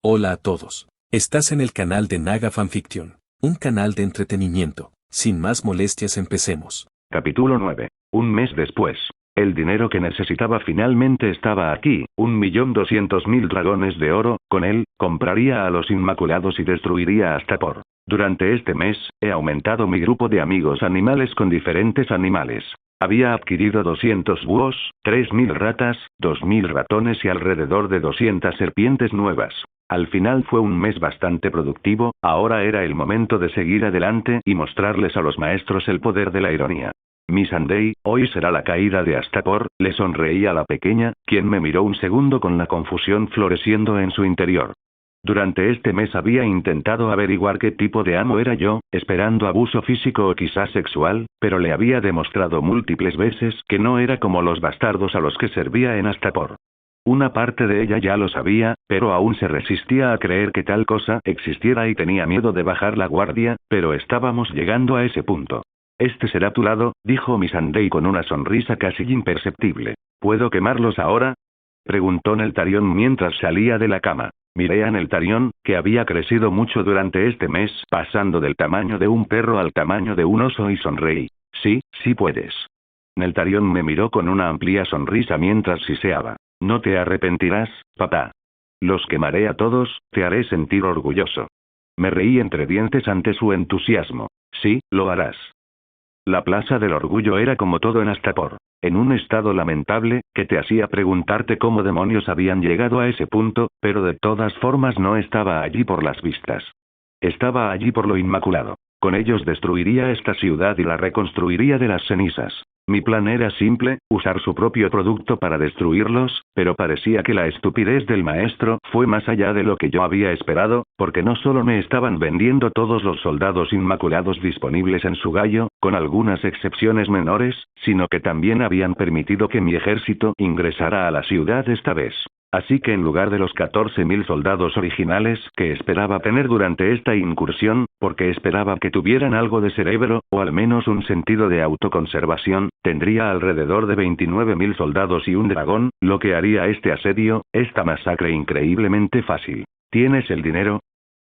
Hola a todos. Estás en el canal de Naga Fanfiction, un canal de entretenimiento. Sin más molestias, empecemos. Capítulo 9. Un mes después. El dinero que necesitaba finalmente estaba aquí, 1.200.000 dragones de oro. Con él, compraría a los Inmaculados y destruiría Astapor. Durante este mes, he aumentado mi grupo de amigos animales con diferentes animales. Había adquirido 200 búhos, 3.000 ratas, 2.000 ratones y alrededor de 200 serpientes nuevas. Al final fue un mes bastante productivo. Ahora era el momento de seguir adelante y mostrarles a los maestros el poder de la ironía. Missandei, hoy será la caída de Astapor, le sonreí a la pequeña, quien me miró un segundo con la confusión floreciendo en su interior. Durante este mes había intentado averiguar qué tipo de amo era yo, esperando abuso físico o quizás sexual, pero le había demostrado múltiples veces que no era como los bastardos a los que servía en Astapor. Una parte de ella ya lo sabía, pero aún se resistía a creer que tal cosa existiera y tenía miedo de bajar la guardia, pero estábamos llegando a ese punto. «Este será tu lado», dijo Missandei con una sonrisa casi imperceptible. «¿Puedo quemarlos ahora?», preguntó Neltarion mientras salía de la cama. Miré a Neltarion, que había crecido mucho durante este mes, pasando del tamaño de un perro al tamaño de un oso, y sonreí. «Sí, sí puedes». Neltarion me miró con una amplia sonrisa mientras siseaba. «No te arrepentirás, papá. Los quemaré a todos, te haré sentir orgulloso». Me reí entre dientes ante su entusiasmo. «Sí, lo harás». La Plaza del Orgullo era como todo en Astapor. En un estado lamentable, que te hacía preguntarte cómo demonios habían llegado a ese punto, pero de todas formas no estaba allí por las vistas. Estaba allí por lo inmaculado. Con ellos destruiría esta ciudad y la reconstruiría de las cenizas. Mi plan era simple, usar su propio producto para destruirlos, pero parecía que la estupidez del maestro fue más allá de lo que yo había esperado, porque no solo me estaban vendiendo todos los soldados inmaculados disponibles en su gallo, con algunas excepciones menores, sino que también habían permitido que mi ejército ingresara a la ciudad esta vez. Así que en lugar de los 14.000 soldados originales que esperaba tener durante esta incursión, porque esperaba que tuvieran algo de cerebro, o al menos un sentido de autoconservación, tendría alrededor de 29.000 soldados y un dragón, lo que haría este asedio, esta masacre increíblemente fácil. ¿Tienes el dinero?,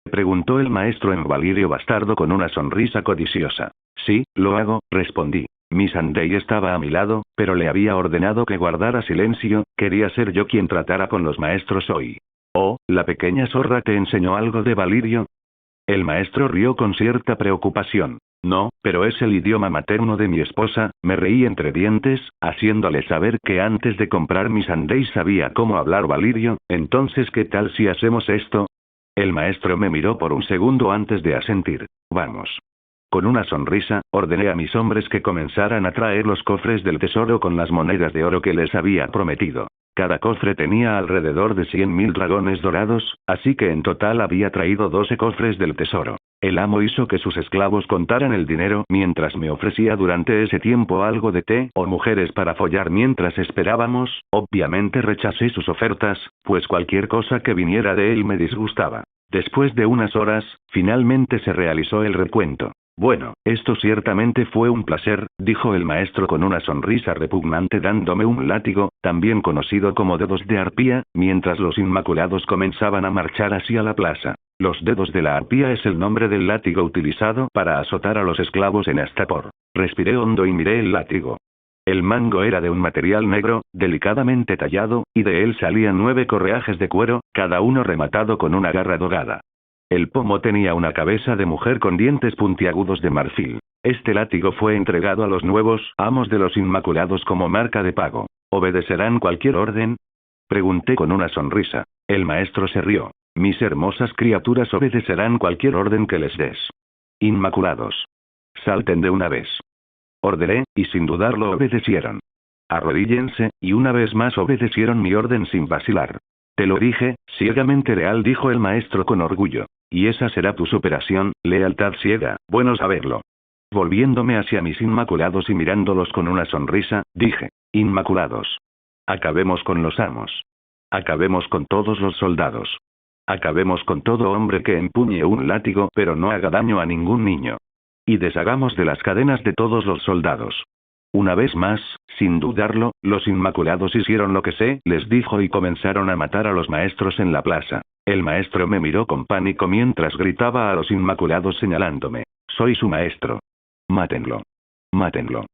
preguntó el maestro en Valirio bastardo con una sonrisa codiciosa. «Sí, lo hago», respondí. Missandei estaba a mi lado, pero le había ordenado que guardara silencio. Quería ser yo quien tratara con los maestros hoy. «Oh, ¿la pequeña zorra te enseñó algo de Valirio?». El maestro rió con cierta preocupación. «No, pero es el idioma materno de mi esposa», me reí entre dientes, haciéndole saber que antes de comprar Missandei sabía cómo hablar Valirio. «Entonces, ¿qué tal si hacemos esto?». El maestro me miró por un segundo antes de asentir. «Vamos». Con una sonrisa, ordené a mis hombres que comenzaran a traer los cofres del tesoro con las monedas de oro que les había prometido. Cada cofre tenía alrededor de 100.000 dragones dorados, así que en total había traído 12 cofres del tesoro. El amo hizo que sus esclavos contaran el dinero mientras me ofrecía durante ese tiempo algo de té o mujeres para follar mientras esperábamos. Obviamente rechacé sus ofertas, pues cualquier cosa que viniera de él me disgustaba. Después de unas horas, finalmente se realizó el recuento. «Bueno, esto ciertamente fue un placer», dijo el maestro con una sonrisa repugnante dándome un látigo, también conocido como dedos de arpía, mientras los inmaculados comenzaban a marchar hacia la plaza. Los dedos de la arpía es el nombre del látigo utilizado para azotar a los esclavos en Astapor. Respiré hondo y miré el látigo. El mango era de un material negro, delicadamente tallado, y de él salían 9 correajes de cuero, cada uno rematado con una garra dorada. El pomo tenía una cabeza de mujer con dientes puntiagudos de marfil. Este látigo fue entregado a los nuevos amos de los Inmaculados como marca de pago. ¿Obedecerán cualquier orden?, pregunté con una sonrisa. El maestro se rió. «Mis hermosas criaturas obedecerán cualquier orden que les des. Inmaculados, salten de una vez». Ordené, y sin dudarlo obedecieron. «Arrodíllense», y una vez más obedecieron mi orden sin vacilar. «Te lo dije, ciegamente leal», dijo el maestro con orgullo. «Y esa será tu superación, lealtad ciega, bueno saberlo». Volviéndome hacia mis inmaculados y mirándolos con una sonrisa, dije: «Inmaculados. Acabemos con los amos. Acabemos con todos los soldados. Acabemos con todo hombre que empuñe un látigo pero no haga daño a ningún niño. Y deshagamos de las cadenas de todos los soldados». Una vez más, sin dudarlo, los Inmaculados hicieron lo que se les dijo y comenzaron a matar a los maestros en la plaza. El maestro me miró con pánico mientras gritaba a los Inmaculados señalándome. Soy su maestro. Mátenlo. Mátenlo.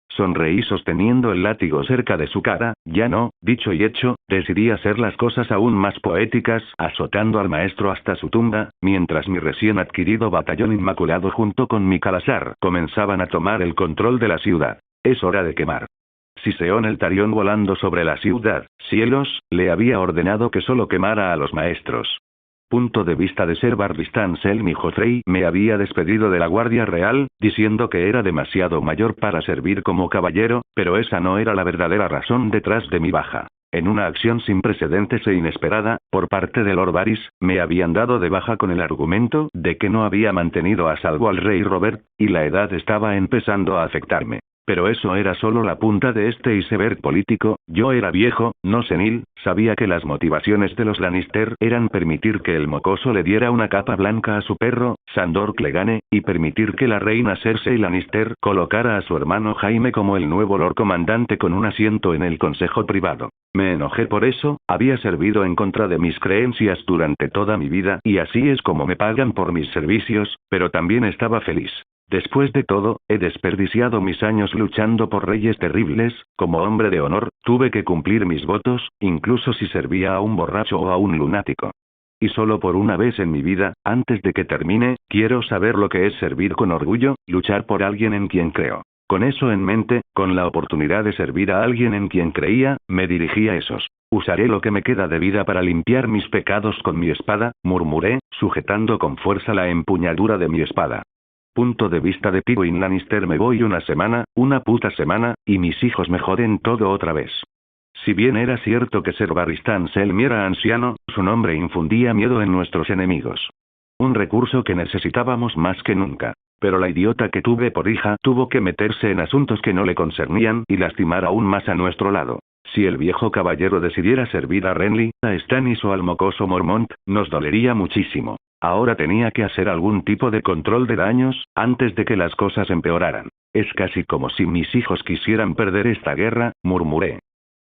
Sonreí sosteniendo el látigo cerca de su cara. Ya no, dicho y hecho, decidí hacer las cosas aún más poéticas, azotando al maestro hasta su tumba, mientras mi recién adquirido batallón inmaculado junto con mi Kalasar comenzaban a tomar el control de la ciudad. Es hora de quemar. Siseón el Tarión volando sobre la ciudad, cielos, le había ordenado que solo quemara a los maestros. Punto de vista de Ser Barristan Selmy Joffrey me había despedido de la Guardia Real, diciendo que era demasiado mayor para servir como caballero, pero esa no era la verdadera razón detrás de mi baja. En una acción sin precedentes e inesperada, por parte de Lord Varys, me habían dado de baja con el argumento de que no había mantenido a salvo al rey Robert, y la edad estaba empezando a afectarme. Pero eso era solo la punta de este iceberg político. Yo era viejo, no senil, sabía que las motivaciones de los Lannister eran permitir que el mocoso le diera una capa blanca a su perro, Sandor Clegane, y permitir que la reina Cersei Lannister colocara a su hermano Jaime como el nuevo Lord Comandante con un asiento en el consejo privado. Me enojé por eso, había servido en contra de mis creencias durante toda mi vida y así es como me pagan por mis servicios, pero también estaba feliz. Después de todo, he desperdiciado mis años luchando por reyes terribles, como hombre de honor, tuve que cumplir mis votos, incluso si servía a un borracho o a un lunático. Y solo por una vez en mi vida, antes de que termine, quiero saber lo que es servir con orgullo, luchar por alguien en quien creo. Con eso en mente, con la oportunidad de servir a alguien en quien creía, me dirigí a esos. Usaré lo que me queda de vida para limpiar mis pecados con mi espada, murmuré, sujetando con fuerza la empuñadura de mi espada. Punto de vista de Tywin Lannister. Me voy una puta semana, y mis hijos me joden todo otra vez. Si bien era cierto que Ser Barristan Selmy era anciano, su nombre infundía miedo en nuestros enemigos. Un recurso que necesitábamos más que nunca. Pero la idiota que tuve por hija tuvo que meterse en asuntos que no le concernían y lastimar aún más a nuestro lado. Si el viejo caballero decidiera servir a Renly, a Stannis o al mocoso Mormont, nos dolería muchísimo. Ahora tenía que hacer algún tipo de control de daños, antes de que las cosas empeoraran. Es casi como si mis hijos quisieran perder esta guerra, murmuré.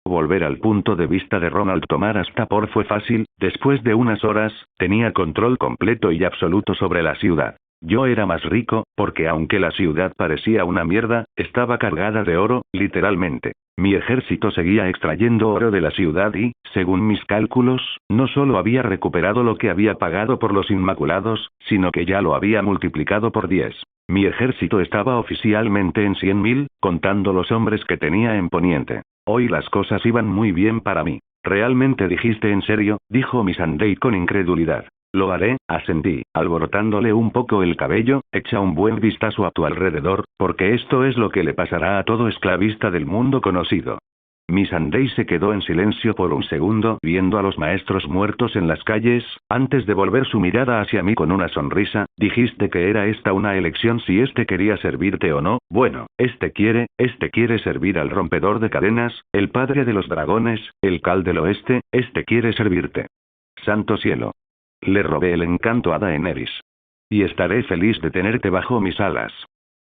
Volver al punto de vista de Ronald tomar Astapor fue fácil, después de unas horas, tenía control completo y absoluto sobre la ciudad. Yo era más rico, porque aunque la ciudad parecía una mierda, estaba cargada de oro, literalmente. Mi ejército seguía extrayendo oro de la ciudad y, según mis cálculos, no solo había recuperado lo que había pagado por los Inmaculados, sino que ya lo había multiplicado por 10. Mi ejército estaba oficialmente en 100.000, contando los hombres que tenía en Poniente. Hoy las cosas iban muy bien para mí. ¿Realmente dijiste en serio?, dijo Missandei con incredulidad. Lo haré, asentí, alborotándole un poco el cabello. Echa un buen vistazo a tu alrededor, porque esto es lo que le pasará a todo esclavista del mundo conocido. Missandei se quedó en silencio por un segundo viendo a los maestros muertos en las calles, antes de volver su mirada hacia mí con una sonrisa. Dijiste que era esta una elección si este quería servirte o no. Bueno, este quiere servir al rompedor de cadenas, el padre de los dragones, el Khal del Oeste, este quiere servirte. Santo cielo. Le robé el encanto a Daenerys. Y estaré feliz de tenerte bajo mis alas.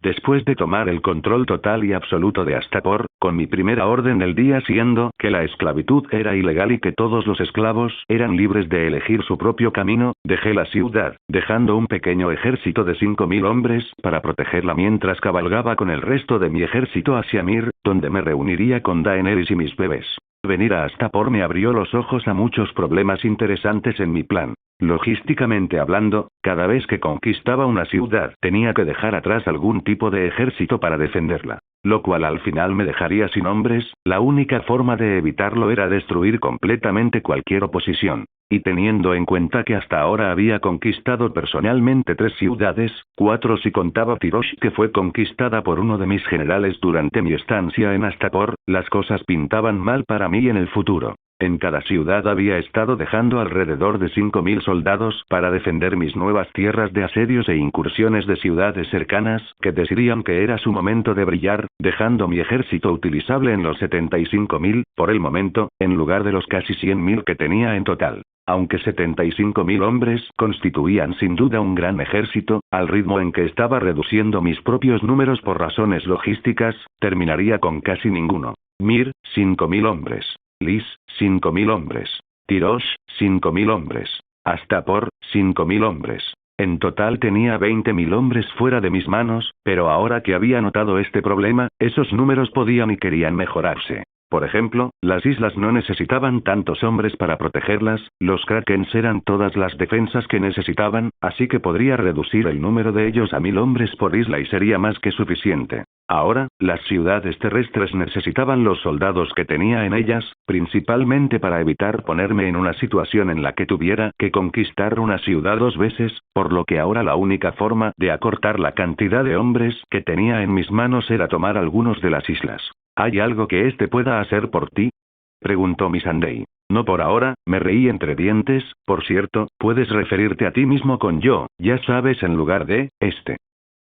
Después de tomar el control total y absoluto de Astapor, con mi primera orden del día siendo que la esclavitud era ilegal y que todos los esclavos eran libres de elegir su propio camino, dejé la ciudad, dejando un pequeño ejército de 5.000 hombres para protegerla mientras cabalgaba con el resto de mi ejército hacia Mir, donde me reuniría con Daenerys y mis bebés. Venir a Astapor me abrió los ojos a muchos problemas interesantes en mi plan. Logísticamente hablando, cada vez que conquistaba una ciudad tenía que dejar atrás algún tipo de ejército para defenderla. Lo cual al final me dejaría sin hombres. La única forma de evitarlo era destruir completamente cualquier oposición. Y teniendo en cuenta que hasta ahora había conquistado personalmente 3 ciudades, 4 si contaba Tirosh que fue conquistada por uno de mis generales durante mi estancia en Astapor, las cosas pintaban mal para mí en el futuro. En cada ciudad había estado dejando alrededor de 5.000 soldados para defender mis nuevas tierras de asedios e incursiones de ciudades cercanas, que decidían que era su momento de brillar, dejando mi ejército utilizable en los 75.000, por el momento, en lugar de los casi 100.000 que tenía en total. Aunque 75.000 hombres constituían sin duda un gran ejército, al ritmo en que estaba reduciendo mis propios números por razones logísticas, terminaría con casi ninguno. Mir, 5.000 hombres. Lys, 5.000 hombres. Tirosh, 5.000 hombres. Hasta por 5.000 hombres. En total tenía 20.000 hombres fuera de mis manos, pero ahora que había notado este problema, esos números podían y querían mejorarse. Por ejemplo, las islas no necesitaban tantos hombres para protegerlas, los Krakens eran todas las defensas que necesitaban, así que podría reducir el número de ellos a 1.000 hombres por isla y sería más que suficiente. Ahora, las ciudades terrestres necesitaban los soldados que tenía en ellas, principalmente para evitar ponerme en una situación en la que tuviera que conquistar una ciudad 2 veces, por lo que ahora la única forma de acortar la cantidad de hombres que tenía en mis manos era tomar algunos de las islas. ¿Hay algo que este pueda hacer por ti? Preguntó Missandei. No por ahora, me reí entre dientes, por cierto, puedes referirte a ti mismo con yo, ya sabes en lugar de, este.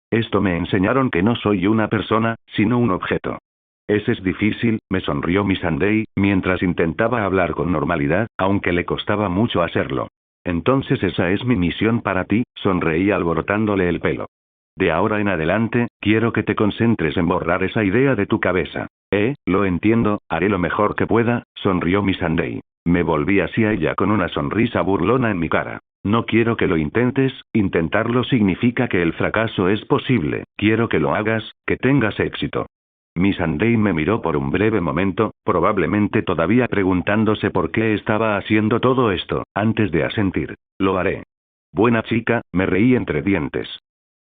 Esto me enseñaron que no soy una persona, sino un objeto. Ese es difícil, me sonrió Missandei, mientras intentaba hablar con normalidad, aunque le costaba mucho hacerlo. Entonces esa es mi misión para ti, sonreí alborotándole el pelo. De ahora en adelante, quiero que te concentres en borrar esa idea de tu cabeza. Lo entiendo, haré lo mejor que pueda, sonrió Missandei. Me volví hacia ella con una sonrisa burlona en mi cara. No quiero que lo intentes, intentarlo significa que el fracaso es posible, quiero que lo hagas, que tengas éxito. Missandei me miró por un breve momento, probablemente todavía preguntándose por qué estaba haciendo todo esto, antes de asentir. Lo haré. Buena chica, me reí entre dientes.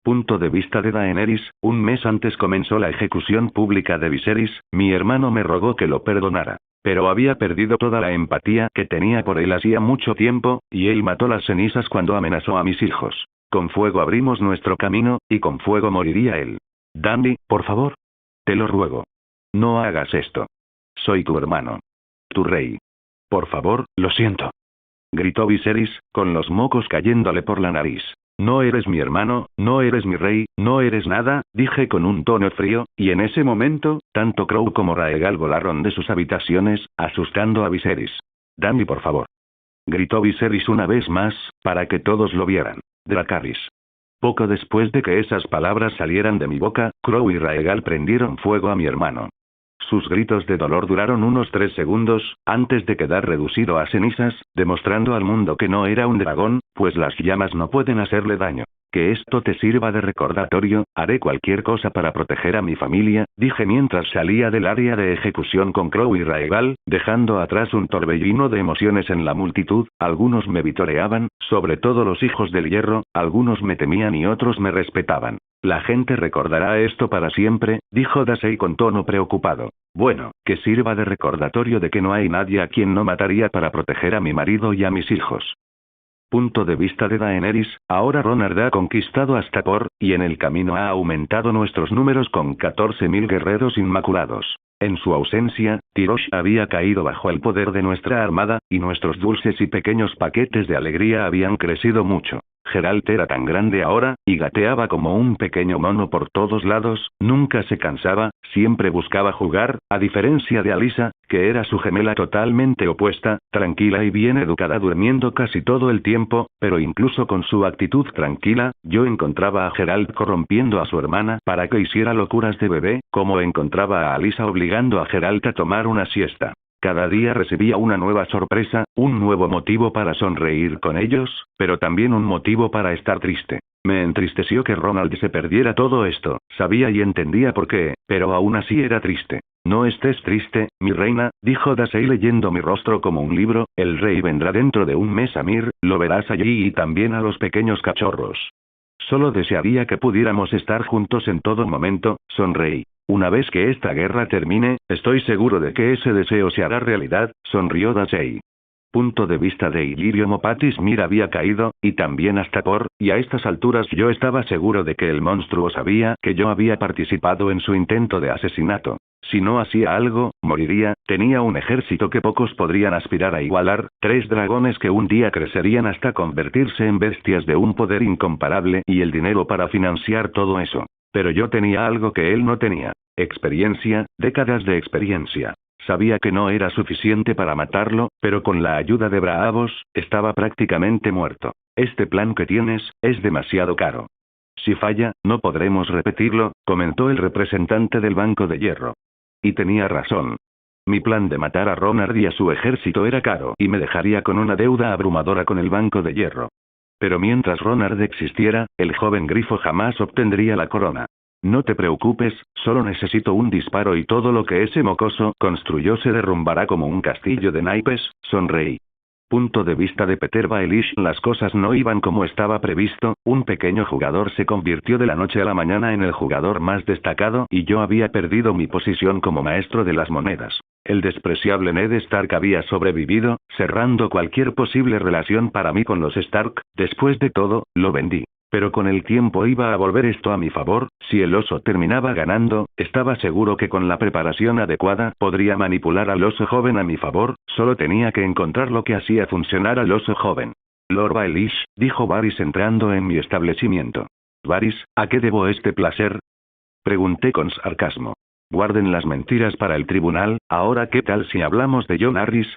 Punto de vista de Daenerys, un mes antes comenzó la ejecución pública de Viserys, mi hermano me rogó que lo perdonara. Pero había perdido toda la empatía que tenía por él hacía mucho tiempo, y él mató las cenizas cuando amenazó a mis hijos. Con fuego abrimos nuestro camino, y con fuego moriría él. Dany, por favor. Te lo ruego. No hagas esto. Soy tu hermano. Tu rey. Por favor, lo siento. Gritó Viserys, con los mocos cayéndole por la nariz. No eres mi hermano, no eres mi rey, no eres nada, dije con un tono frío, y en ese momento, tanto Crow como Raegal volaron de sus habitaciones, asustando a Viserys. Dany, por favor. Gritó Viserys una vez más, para que todos lo vieran. Dracarys. Poco después de que esas palabras salieran de mi boca, Crow y Raegal prendieron fuego a mi hermano. Sus gritos de dolor duraron unos 3 segundos, antes de quedar reducido a cenizas, demostrando al mundo que no era un dragón, pues las llamas no pueden hacerle daño. Que esto te sirva de recordatorio, haré cualquier cosa para proteger a mi familia, dije mientras salía del área de ejecución con Crow y Raegal, dejando atrás un torbellino de emociones en la multitud, algunos me vitoreaban, sobre todo los hijos del hierro, algunos me temían y otros me respetaban. La gente recordará esto para siempre, dijo Dasei con tono preocupado. Bueno, que sirva de recordatorio de que no hay nadie a quien no mataría para proteger a mi marido y a mis hijos. Punto de vista de Daenerys, ahora Ronard ha conquistado Astapor, y en el camino ha aumentado nuestros números con 14.000 guerreros inmaculados. En su ausencia, Tirosh había caído bajo el poder de nuestra armada, y nuestros dulces y pequeños paquetes de alegría habían crecido mucho. Geralt era tan grande ahora, y gateaba como un pequeño mono por todos lados, nunca se cansaba, siempre buscaba jugar, a diferencia de Alyssa, que era su gemela totalmente opuesta, tranquila y bien educada durmiendo casi todo el tiempo, pero incluso con su actitud tranquila, yo encontraba a Geralt corrompiendo a su hermana para que hiciera locuras de bebé, como encontraba a Alyssa obligando a Geralt a tomar una siesta. Cada día recibía una nueva sorpresa, un nuevo motivo para sonreír con ellos, pero también un motivo para estar triste. Me entristeció que Ronald se perdiera todo esto, sabía y entendía por qué, pero aún así era triste. No estés triste, mi reina, dijo Dasei leyendo mi rostro como un libro, el rey vendrá dentro de un mes a Mir, lo verás allí y también a los pequeños cachorros. Solo desearía que pudiéramos estar juntos en todo momento, sonreí. Una vez que esta guerra termine, estoy seguro de que ese deseo se hará realidad, sonrió Dasei. Punto de vista de Illyrio Mopatis Mir había caído, y también Astapor, y a estas alturas yo estaba seguro de que el monstruo sabía que yo había participado en su intento de asesinato. Si no hacía algo, moriría, tenía un ejército que pocos podrían aspirar a igualar, 3 dragones que un día crecerían hasta convertirse en bestias de un poder incomparable y el dinero para financiar todo eso. Pero yo tenía algo que él no tenía. Experiencia, décadas de experiencia. Sabía que no era suficiente para matarlo, pero con la ayuda de Braavos, estaba prácticamente muerto. Este plan que tienes, es demasiado caro. Si falla, no podremos repetirlo, comentó el representante del Banco de Hierro. Y tenía razón. Mi plan de matar a Ronard y a su ejército era caro y me dejaría con una deuda abrumadora con el Banco de Hierro. Pero mientras Ronard existiera, el joven grifo jamás obtendría la corona. No te preocupes, solo necesito un disparo y todo lo que ese mocoso construyó se derrumbará como un castillo de naipes, sonreí. Punto de vista de Peter Baelish. Las cosas no iban como estaba previsto, un pequeño jugador se convirtió de la noche a la mañana en el jugador más destacado y yo había perdido mi posición como maestro de las monedas. El despreciable Ned Stark había sobrevivido, cerrando cualquier posible relación para mí con los Stark. Después de todo, lo vendí. Pero con el tiempo iba a volver esto a mi favor. Si el oso terminaba ganando, estaba seguro que con la preparación adecuada podría manipular al oso joven a mi favor, solo tenía que encontrar lo que hacía funcionar al oso joven. Lord Baelish, dijo Varys entrando en mi establecimiento. Varys, ¿a qué debo este placer? Pregunté con sarcasmo. Guarden las mentiras para el tribunal. Ahora, ¿qué tal si hablamos de Jon Arrys?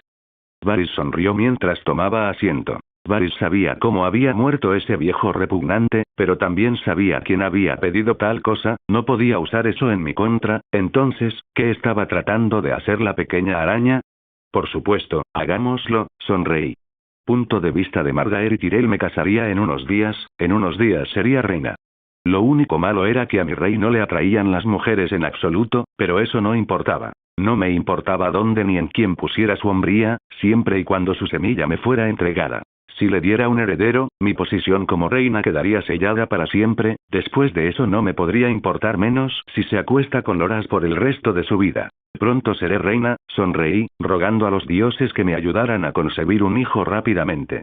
Varys sonrió mientras tomaba asiento. Varys sabía cómo había muerto ese viejo repugnante, pero también sabía quién había pedido tal cosa. No podía usar eso en mi contra. Entonces, ¿qué estaba tratando de hacer la pequeña araña? Por supuesto, hagámoslo, sonreí. Punto de vista de Margaery Tyrell. Me casaría en unos días sería reina. Lo único malo era que a mi rey no le atraían las mujeres en absoluto, pero eso no importaba. No me importaba dónde ni en quién pusiera su hombría, siempre y cuando su semilla me fuera entregada. Si le diera un heredero, mi posición como reina quedaría sellada para siempre. Después de eso no me podría importar menos si se acuesta con Loras por el resto de su vida. Pronto seré reina, sonreí, rogando a los dioses que me ayudaran a concebir un hijo rápidamente.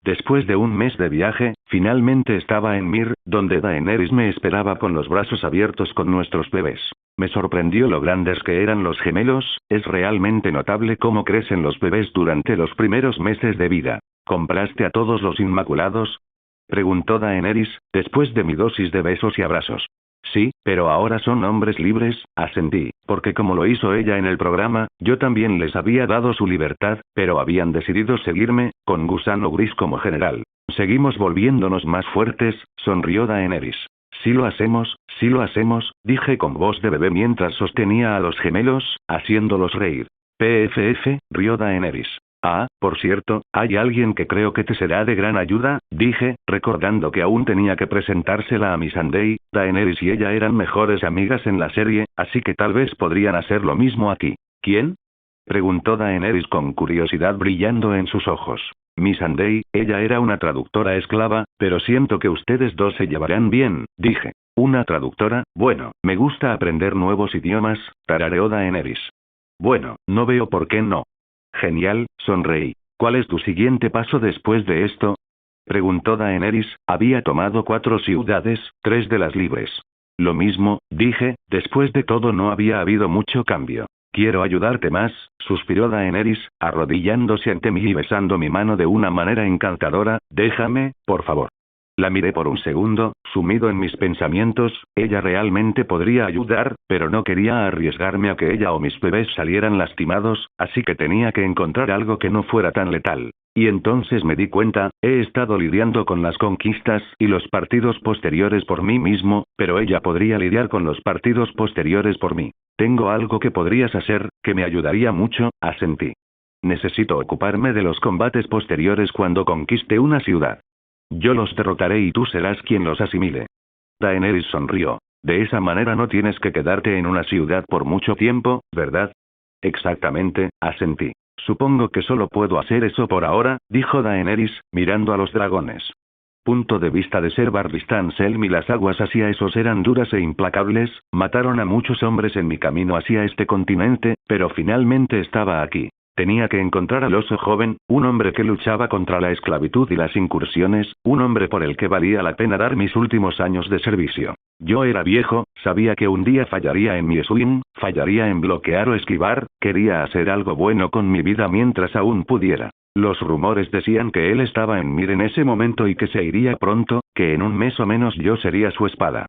Después de un mes de viaje, finalmente estaba en Mir, donde Daenerys me esperaba con los brazos abiertos con nuestros bebés. Me sorprendió lo grandes que eran los gemelos. Es realmente notable cómo crecen los bebés durante los primeros meses de vida. ¿Compraste a todos los Inmaculados? Preguntó Daenerys, después de mi dosis de besos y abrazos. Sí, pero ahora son hombres libres, asentí, porque como lo hizo ella en el programa, yo también les había dado su libertad, pero habían decidido seguirme, con Gusano Gris como general. Seguimos volviéndonos más fuertes, sonrió Daenerys. Sí lo hacemos, dije con voz de bebé mientras sostenía a los gemelos, haciéndolos reír. PFF, rió Daenerys. Ah, por cierto, hay alguien que creo que te será de gran ayuda, dije, recordando que aún tenía que presentársela a Missandei. Daenerys y ella eran mejores amigas en la serie, así que tal vez podrían hacer lo mismo aquí. ¿Quién? Preguntó Daenerys con curiosidad brillando en sus ojos. Missandei, ella era una traductora esclava, pero siento que ustedes dos se llevarán bien, dije. ¿Una traductora? Bueno, me gusta aprender nuevos idiomas, tarareó Daenerys. Bueno, no veo por qué no. Genial, sonreí. ¿Cuál es tu siguiente paso después de esto? Preguntó Daenerys. Había tomado 4 ciudades, 3 de las libres. Lo mismo, dije, después de todo no había habido mucho cambio. Quiero ayudarte más, suspiró Daenerys, arrodillándose ante mí y besando mi mano de una manera encantadora. Déjame, por favor. La miré por un segundo, sumido en mis pensamientos. Ella realmente podría ayudar, pero no quería arriesgarme a que ella o mis bebés salieran lastimados, así que tenía que encontrar algo que no fuera tan letal. Y entonces me di cuenta, he estado lidiando con las conquistas y los partidos posteriores por mí mismo, pero ella podría lidiar con los partidos posteriores por mí. Tengo algo que podrías hacer, que me ayudaría mucho, asentí. Necesito ocuparme de los combates posteriores cuando conquiste una ciudad. Yo los derrotaré y tú serás quien los asimile. Daenerys sonrió. De esa manera no tienes que quedarte en una ciudad por mucho tiempo, ¿verdad? Exactamente, asentí. Supongo que solo puedo hacer eso por ahora, dijo Daenerys, mirando a los dragones. Punto de vista de Ser Barristan Selm y las aguas hacia esos eran duras e implacables. Mataron a muchos hombres en mi camino hacia este continente, pero finalmente estaba aquí. Tenía que encontrar al oso joven, un hombre que luchaba contra la esclavitud y las incursiones, un hombre por el que valía la pena dar mis últimos años de servicio. Yo era viejo, sabía que un día fallaría en mi swing, fallaría en bloquear o esquivar, quería hacer algo bueno con mi vida mientras aún pudiera. Los rumores decían que él estaba en Mir en ese momento y que se iría pronto, que en un mes o menos yo sería su espada.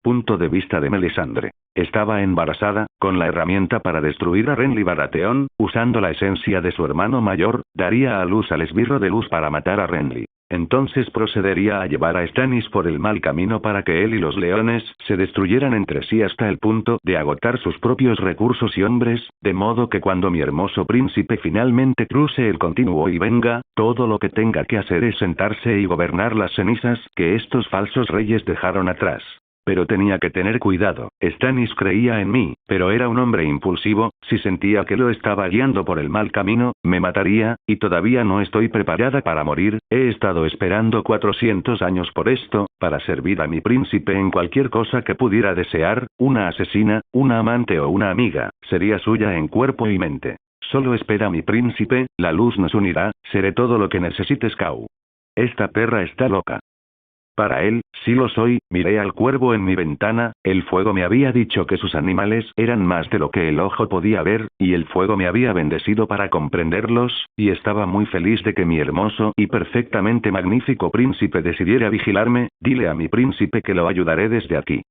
Punto de vista de Melisandre. Estaba embarazada, con la herramienta para destruir a Renly Baratheon, usando la esencia de su hermano mayor, daría a luz al esbirro de luz para matar a Renly. Entonces procedería a llevar a Stannis por el mal camino para que él y los leones se destruyeran entre sí hasta el punto de agotar sus propios recursos y hombres, de modo que cuando mi hermoso príncipe finalmente cruce el continuo y venga, todo lo que tenga que hacer es sentarse y gobernar las cenizas que estos falsos reyes dejaron atrás. Pero tenía que tener cuidado. Stannis creía en mí, pero era un hombre impulsivo. Si sentía que lo estaba guiando por el mal camino, me mataría, y todavía no estoy preparada para morir. He estado esperando 400 años por esto, para servir a mi príncipe en cualquier cosa que pudiera desear, una asesina, una amante o una amiga, sería suya en cuerpo y mente. Solo espera a mi príncipe, la luz nos unirá, seré todo lo que necesites, Kau. Esta perra está loca. Para él, sí lo soy. Miré al cuervo en mi ventana, el fuego me había dicho que sus animales eran más de lo que el ojo podía ver, y el fuego me había bendecido para comprenderlos, y estaba muy feliz de que mi hermoso y perfectamente magnífico príncipe decidiera vigilarme. Dile a mi príncipe que lo ayudaré desde aquí.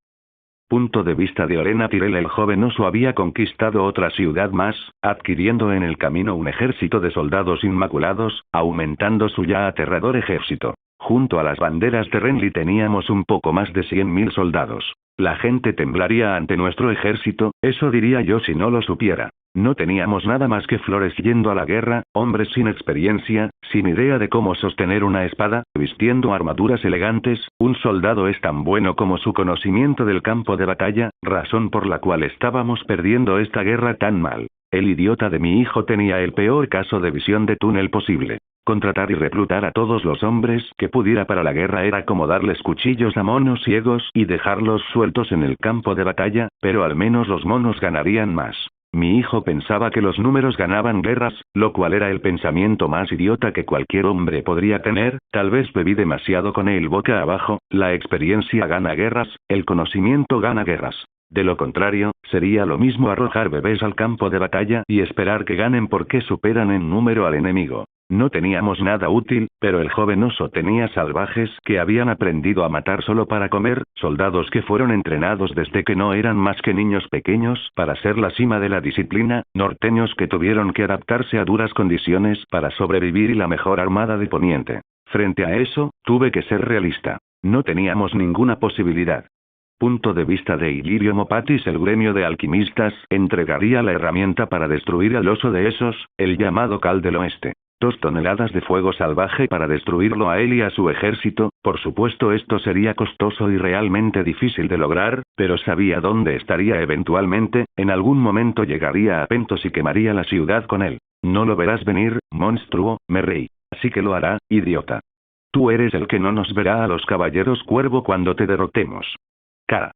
Punto de vista de Olenna Tyrell. El joven oso había conquistado otra ciudad más, adquiriendo en el camino un ejército de soldados inmaculados, aumentando su ya aterrador ejército. Junto a las banderas de Renly teníamos un poco más de 100.000 soldados. La gente temblaría ante nuestro ejército, eso diría yo si no lo supiera. No teníamos nada más que flores yendo a la guerra, hombres sin experiencia, sin idea de cómo sostener una espada, vistiendo armaduras elegantes. Un soldado es tan bueno como su conocimiento del campo de batalla, razón por la cual estábamos perdiendo esta guerra tan mal. El idiota de mi hijo tenía el peor caso de visión de túnel posible. Contratar y reclutar a todos los hombres que pudiera para la guerra era como darles cuchillos a monos ciegos y dejarlos sueltos en el campo de batalla, pero al menos los monos ganarían más. Mi hijo pensaba que los números ganaban guerras, lo cual era el pensamiento más idiota que cualquier hombre podría tener. Tal vez bebí demasiado con él boca abajo. La experiencia gana guerras, el conocimiento gana guerras. De lo contrario, sería lo mismo arrojar bebés al campo de batalla y esperar que ganen porque superan en número al enemigo. No teníamos nada útil, pero el joven oso tenía salvajes que habían aprendido a matar solo para comer, soldados que fueron entrenados desde que no eran más que niños pequeños para ser la cima de la disciplina, norteños que tuvieron que adaptarse a duras condiciones para sobrevivir y la mejor armada de Poniente. Frente a eso, tuve que ser realista. No teníamos ninguna posibilidad. Punto de vista de Illyrio Mopatis. El gremio de alquimistas entregaría la herramienta para destruir al oso de esos, el llamado Cal del Oeste. 2 toneladas de fuego salvaje para destruirlo a él y a su ejército. Por supuesto esto sería costoso y realmente difícil de lograr, pero sabía dónde estaría eventualmente. En algún momento llegaría a Pentos y quemaría la ciudad con él. No lo verás venir, monstruo, me reí. Así que lo hará, idiota. Tú eres el que no nos verá a los caballeros cuervo cuando te derrotemos. Cara.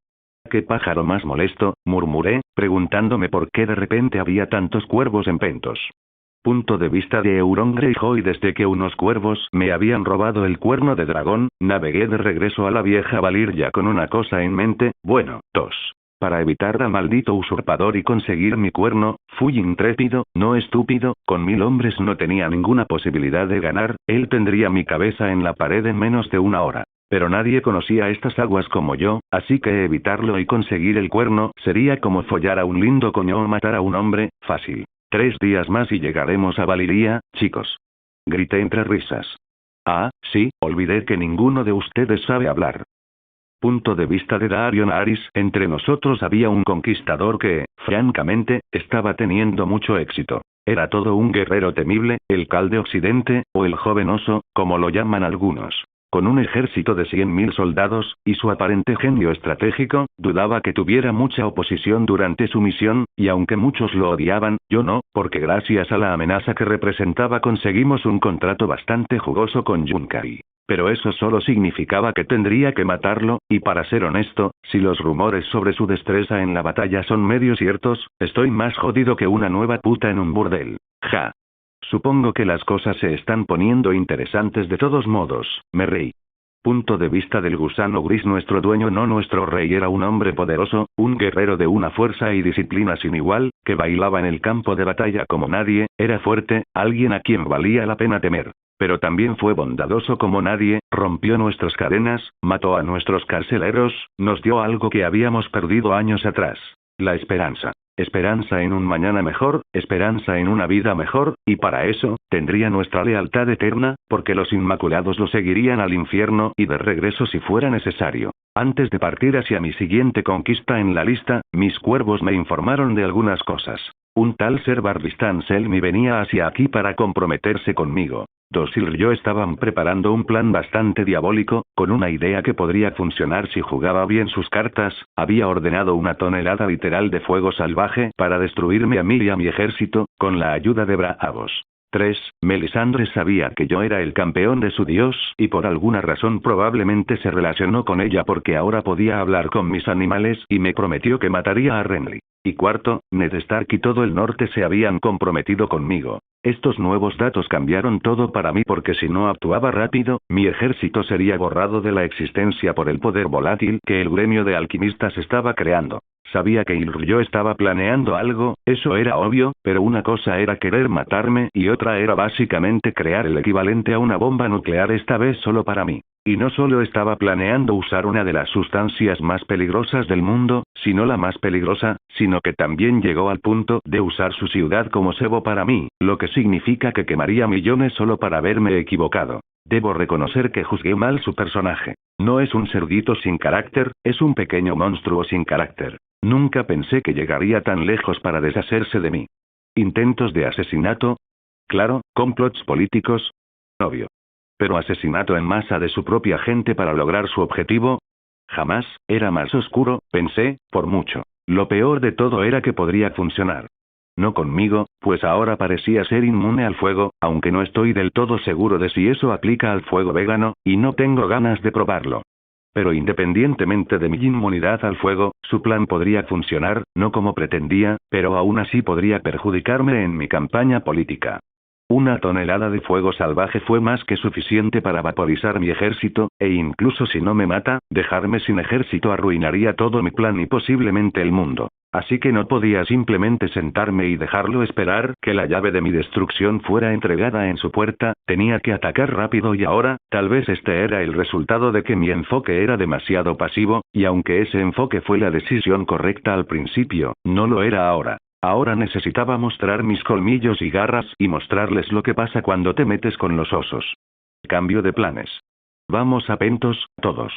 ¿Qué pájaro más molesto?, murmuré, preguntándome por qué de repente había tantos cuervos en Pentos. Punto de vista de Euron Greyjoy. Desde que unos cuervos me habían robado el cuerno de dragón, navegué de regreso a la vieja Valyria con una cosa en mente. Bueno, 2. Para evitar al maldito usurpador y conseguir mi cuerno, fui intrépido, no estúpido. Con 1000 hombres no tenía ninguna posibilidad de ganar, él tendría mi cabeza en la pared en menos de una hora. Pero nadie conocía estas aguas como yo, así que evitarlo y conseguir el cuerno sería como follar a un lindo coño o matar a un hombre, fácil. 3 días más y llegaremos a Valyria, chicos. Grité entre risas. Ah, sí, olvidé que ninguno de ustedes sabe hablar. Punto de vista de Daario Naharis. Entre nosotros había un conquistador que, francamente, estaba teniendo mucho éxito. Era todo un guerrero temible, el Cal de Occidente, o el joven oso, como lo llaman algunos. Con un ejército de 100.000 soldados, y su aparente genio estratégico, dudaba que tuviera mucha oposición durante su misión, y aunque muchos lo odiaban, yo no, porque gracias a la amenaza que representaba conseguimos un contrato bastante jugoso con Yunkai. Pero eso solo significaba que tendría que matarlo, y para ser honesto, si los rumores sobre su destreza en la batalla son medio ciertos, estoy más jodido que una nueva puta en un burdel. Ja. Supongo que las cosas se están poniendo interesantes de todos modos, me reí. Punto de vista del gusano gris. Nuestro dueño, no nuestro rey, era un hombre poderoso, un guerrero de una fuerza y disciplina sin igual, que bailaba en el campo de batalla como nadie, era fuerte, alguien a quien valía la pena temer. Pero también fue bondadoso como nadie, rompió nuestras cadenas, mató a nuestros carceleros, nos dio algo que habíamos perdido años atrás: la esperanza. Esperanza en un mañana mejor, esperanza en una vida mejor, y para eso, tendría nuestra lealtad eterna, porque los Inmaculados lo seguirían al infierno y de regreso si fuera necesario. Antes de partir hacia mi siguiente conquista en la lista, mis cuervos me informaron de algunas cosas. Un tal ser Bardistan Selmy venía hacia aquí para comprometerse conmigo. Dosil y yo estaban preparando un plan bastante diabólico, con una idea que podría funcionar si jugaba bien sus cartas. Había ordenado una tonelada literal de fuego salvaje para destruirme a mí y a mi ejército, con la ayuda de Braavos. 3. Melisandre sabía que yo era el campeón de su dios y por alguna razón probablemente se relacionó con ella porque ahora podía hablar con mis animales y me prometió que mataría a Renly. Y 4. Ned Stark y todo el norte se habían comprometido conmigo. Estos nuevos datos cambiaron todo para mí porque si no actuaba rápido, mi ejército sería borrado de la existencia por el poder volátil que el gremio de alquimistas estaba creando. Sabía que yo estaba planeando algo, eso era obvio, pero una cosa era querer matarme y otra era básicamente crear el equivalente a una bomba nuclear esta vez solo para mí. Y no solo estaba planeando usar una de las sustancias más peligrosas del mundo, sino la más peligrosa, sino que también llegó al punto de usar su ciudad como cebo para mí, lo que significa que quemaría millones solo para haberme equivocado. Debo reconocer que juzgué mal su personaje. No es un cerdito sin carácter, es un pequeño monstruo sin carácter. Nunca pensé que llegaría tan lejos para deshacerse de mí. ¿Intentos de asesinato? Claro, complots políticos. Obvio. Pero asesinato en masa de su propia gente para lograr su objetivo. Jamás, era más oscuro, pensé, por mucho. Lo peor de todo era que podría funcionar. No conmigo, pues ahora parecía ser inmune al fuego, aunque no estoy del todo seguro de si eso aplica al fuego vegano, y no tengo ganas de probarlo. Pero independientemente de mi inmunidad al fuego, su plan podría funcionar, no como pretendía, pero aún así podría perjudicarme en mi campaña política. Una tonelada de fuego salvaje fue más que suficiente para vaporizar mi ejército, e incluso si no me mata, dejarme sin ejército arruinaría todo mi plan y posiblemente el mundo. Así que no podía simplemente sentarme y dejarlo esperar que la llave de mi destrucción fuera entregada en su puerta, tenía que atacar rápido y ahora, tal vez este era el resultado de que mi enfoque era demasiado pasivo, y aunque ese enfoque fue la decisión correcta al principio, no lo era ahora. Ahora necesitaba mostrar mis colmillos y garras y mostrarles lo que pasa cuando te metes con los osos. Cambio de planes. Vamos a Pentos, todos.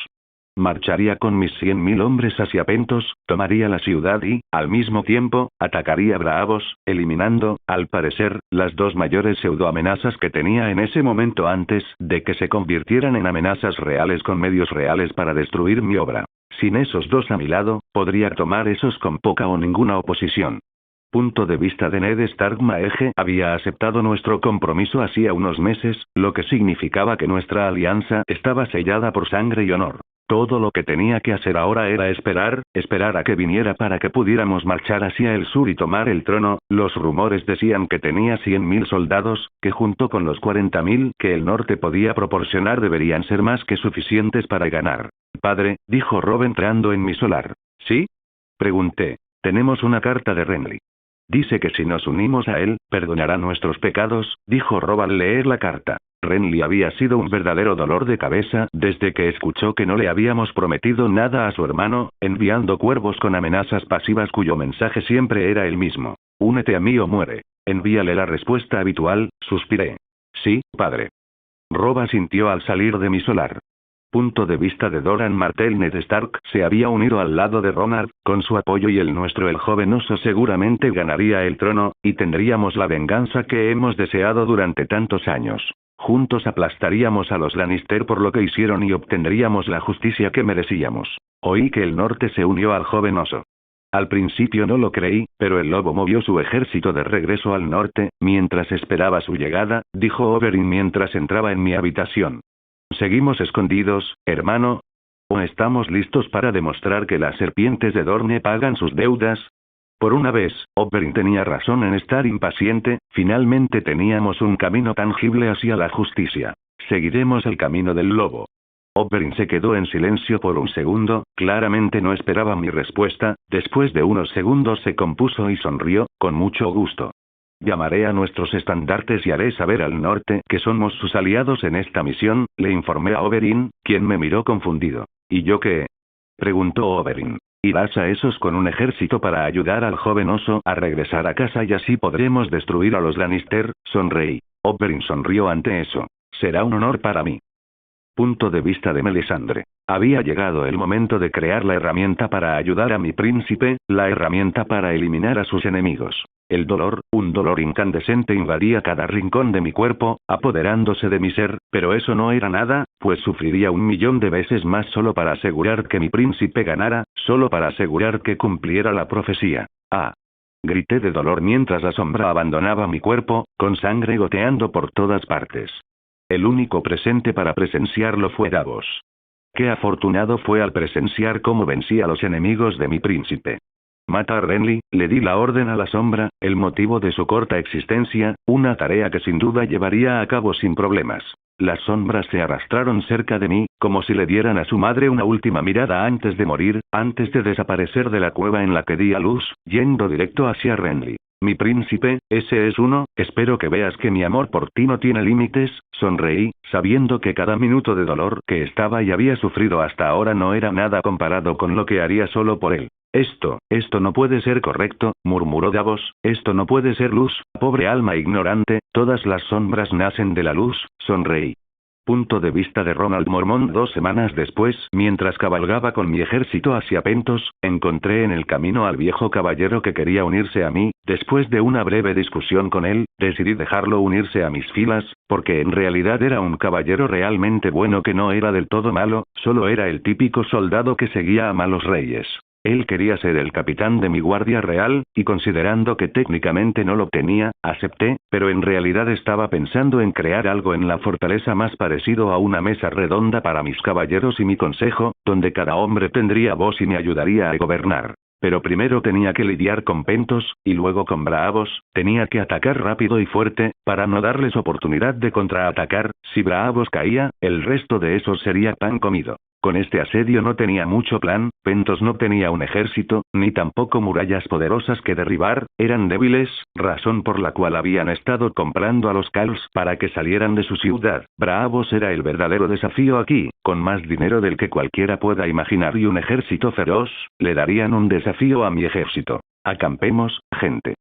Marcharía con mis 100.000 hombres hacia Pentos, tomaría la ciudad y, al mismo tiempo, atacaría a Braavos, eliminando, al parecer, las dos mayores pseudoamenazas que tenía en ese momento antes de que se convirtieran en amenazas reales con medios reales para destruir mi obra. Sin esos dos a mi lado, podría tomar esos con poca o ninguna oposición. Punto de vista de Ned Stark. Maege había aceptado nuestro compromiso hacía unos meses, lo que significaba que nuestra alianza estaba sellada por sangre y honor. Todo lo que tenía que hacer ahora era esperar a que viniera para que pudiéramos marchar hacia el sur y tomar el trono. Los rumores decían que tenía 100.000 soldados, que junto con los 40.000 que el norte podía proporcionar deberían ser más que suficientes para ganar. Padre, dijo Rob entrando en mi solar. ¿Sí? Pregunté. Tenemos una carta de Renly. Dice que si nos unimos a él, perdonará nuestros pecados, dijo Rob al leer la carta. Renly había sido un verdadero dolor de cabeza desde que escuchó que no le habíamos prometido nada a su hermano, enviando cuervos con amenazas pasivas cuyo mensaje siempre era el mismo. Únete a mí o muere. Envíale la respuesta habitual, suspiré. Sí, padre. Rob asintió al salir de mi solar. Punto de vista de Doran Martell. Ned Stark se había unido al lado de Ronard, con su apoyo y el nuestro. El joven oso seguramente ganaría el trono, y tendríamos la venganza que hemos deseado durante tantos años. Juntos aplastaríamos a los Lannister por lo que hicieron y obtendríamos la justicia que merecíamos. Oí que el norte se unió al joven oso. Al principio no lo creí, pero el lobo movió su ejército de regreso al norte, mientras esperaba su llegada, dijo Oberyn mientras entraba en mi habitación. ¿Seguimos escondidos, hermano? ¿O estamos listos para demostrar que las serpientes de Dorne pagan sus deudas? Por una vez, Oberyn tenía razón en estar impaciente, finalmente teníamos un camino tangible hacia la justicia. Seguiremos el camino del lobo. Oberyn se quedó en silencio por un segundo, claramente no esperaba mi respuesta, después de unos segundos se compuso y sonrió, con mucho gusto. Llamaré a nuestros estandartes y haré saber al norte que somos sus aliados en esta misión, le informé a Oberyn, quien me miró confundido. ¿Y yo qué? Preguntó Oberyn. Irás a esos con un ejército para ayudar al joven oso a regresar a casa y así podremos destruir a los Lannister, sonreí. Oberyn sonrió ante eso. Será un honor para mí. Punto de vista de Melisandre. Había llegado el momento de crear la herramienta para ayudar a mi príncipe, la herramienta para eliminar a sus enemigos. El dolor, un dolor incandescente invadía cada rincón de mi cuerpo, apoderándose de mi ser, pero eso no era nada, pues sufriría 1.000.000 de veces más solo para asegurar que mi príncipe ganara, solo para asegurar que cumpliera la profecía. ¡Ah! Grité de dolor mientras la sombra abandonaba mi cuerpo, con sangre goteando por todas partes. El único presente para presenciarlo fue Davos. Qué afortunado fue al presenciar cómo vencía a los enemigos de mi príncipe. Mata a Renly, le di la orden a la sombra, el motivo de su corta existencia, una tarea que sin duda llevaría a cabo sin problemas. Las sombras se arrastraron cerca de mí, como si le dieran a su madre una última mirada antes de morir, antes de desaparecer de la cueva en la que di a luz, yendo directo hacia Renly. Mi príncipe, ese es uno, espero que veas que mi amor por ti no tiene límites, sonreí, sabiendo que cada minuto de dolor que estaba y había sufrido hasta ahora no era nada comparado con lo que haría solo por él. Esto no puede ser correcto, murmuró Davos, esto no puede ser luz, pobre alma ignorante, todas las sombras nacen de la luz, sonreí. Punto de vista de Ronald Mormont. 2 semanas después, mientras cabalgaba con mi ejército hacia Pentos, encontré en el camino al viejo caballero que quería unirse a mí. Después de una breve discusión con él, decidí dejarlo unirse a mis filas, porque en realidad era un caballero realmente bueno que no era del todo malo, solo era el típico soldado que seguía a malos reyes. Él quería ser el capitán de mi guardia real, y considerando que técnicamente no lo tenía, acepté, pero en realidad estaba pensando en crear algo en la fortaleza más parecido a una mesa redonda para mis caballeros y mi consejo, donde cada hombre tendría voz y me ayudaría a gobernar. Pero primero tenía que lidiar con Pentos, y luego con Braavos, tenía que atacar rápido y fuerte, para no darles oportunidad de contraatacar. Si Braavos caía, el resto de esos sería pan comido. Con este asedio no tenía mucho plan, Pentos no tenía un ejército, ni tampoco murallas poderosas que derribar, eran débiles, razón por la cual habían estado comprando a los Khals para que salieran de su ciudad. Braavos era el verdadero desafío aquí, con más dinero del que cualquiera pueda imaginar y un ejército feroz, le darían un desafío a mi ejército. Acampemos, gente.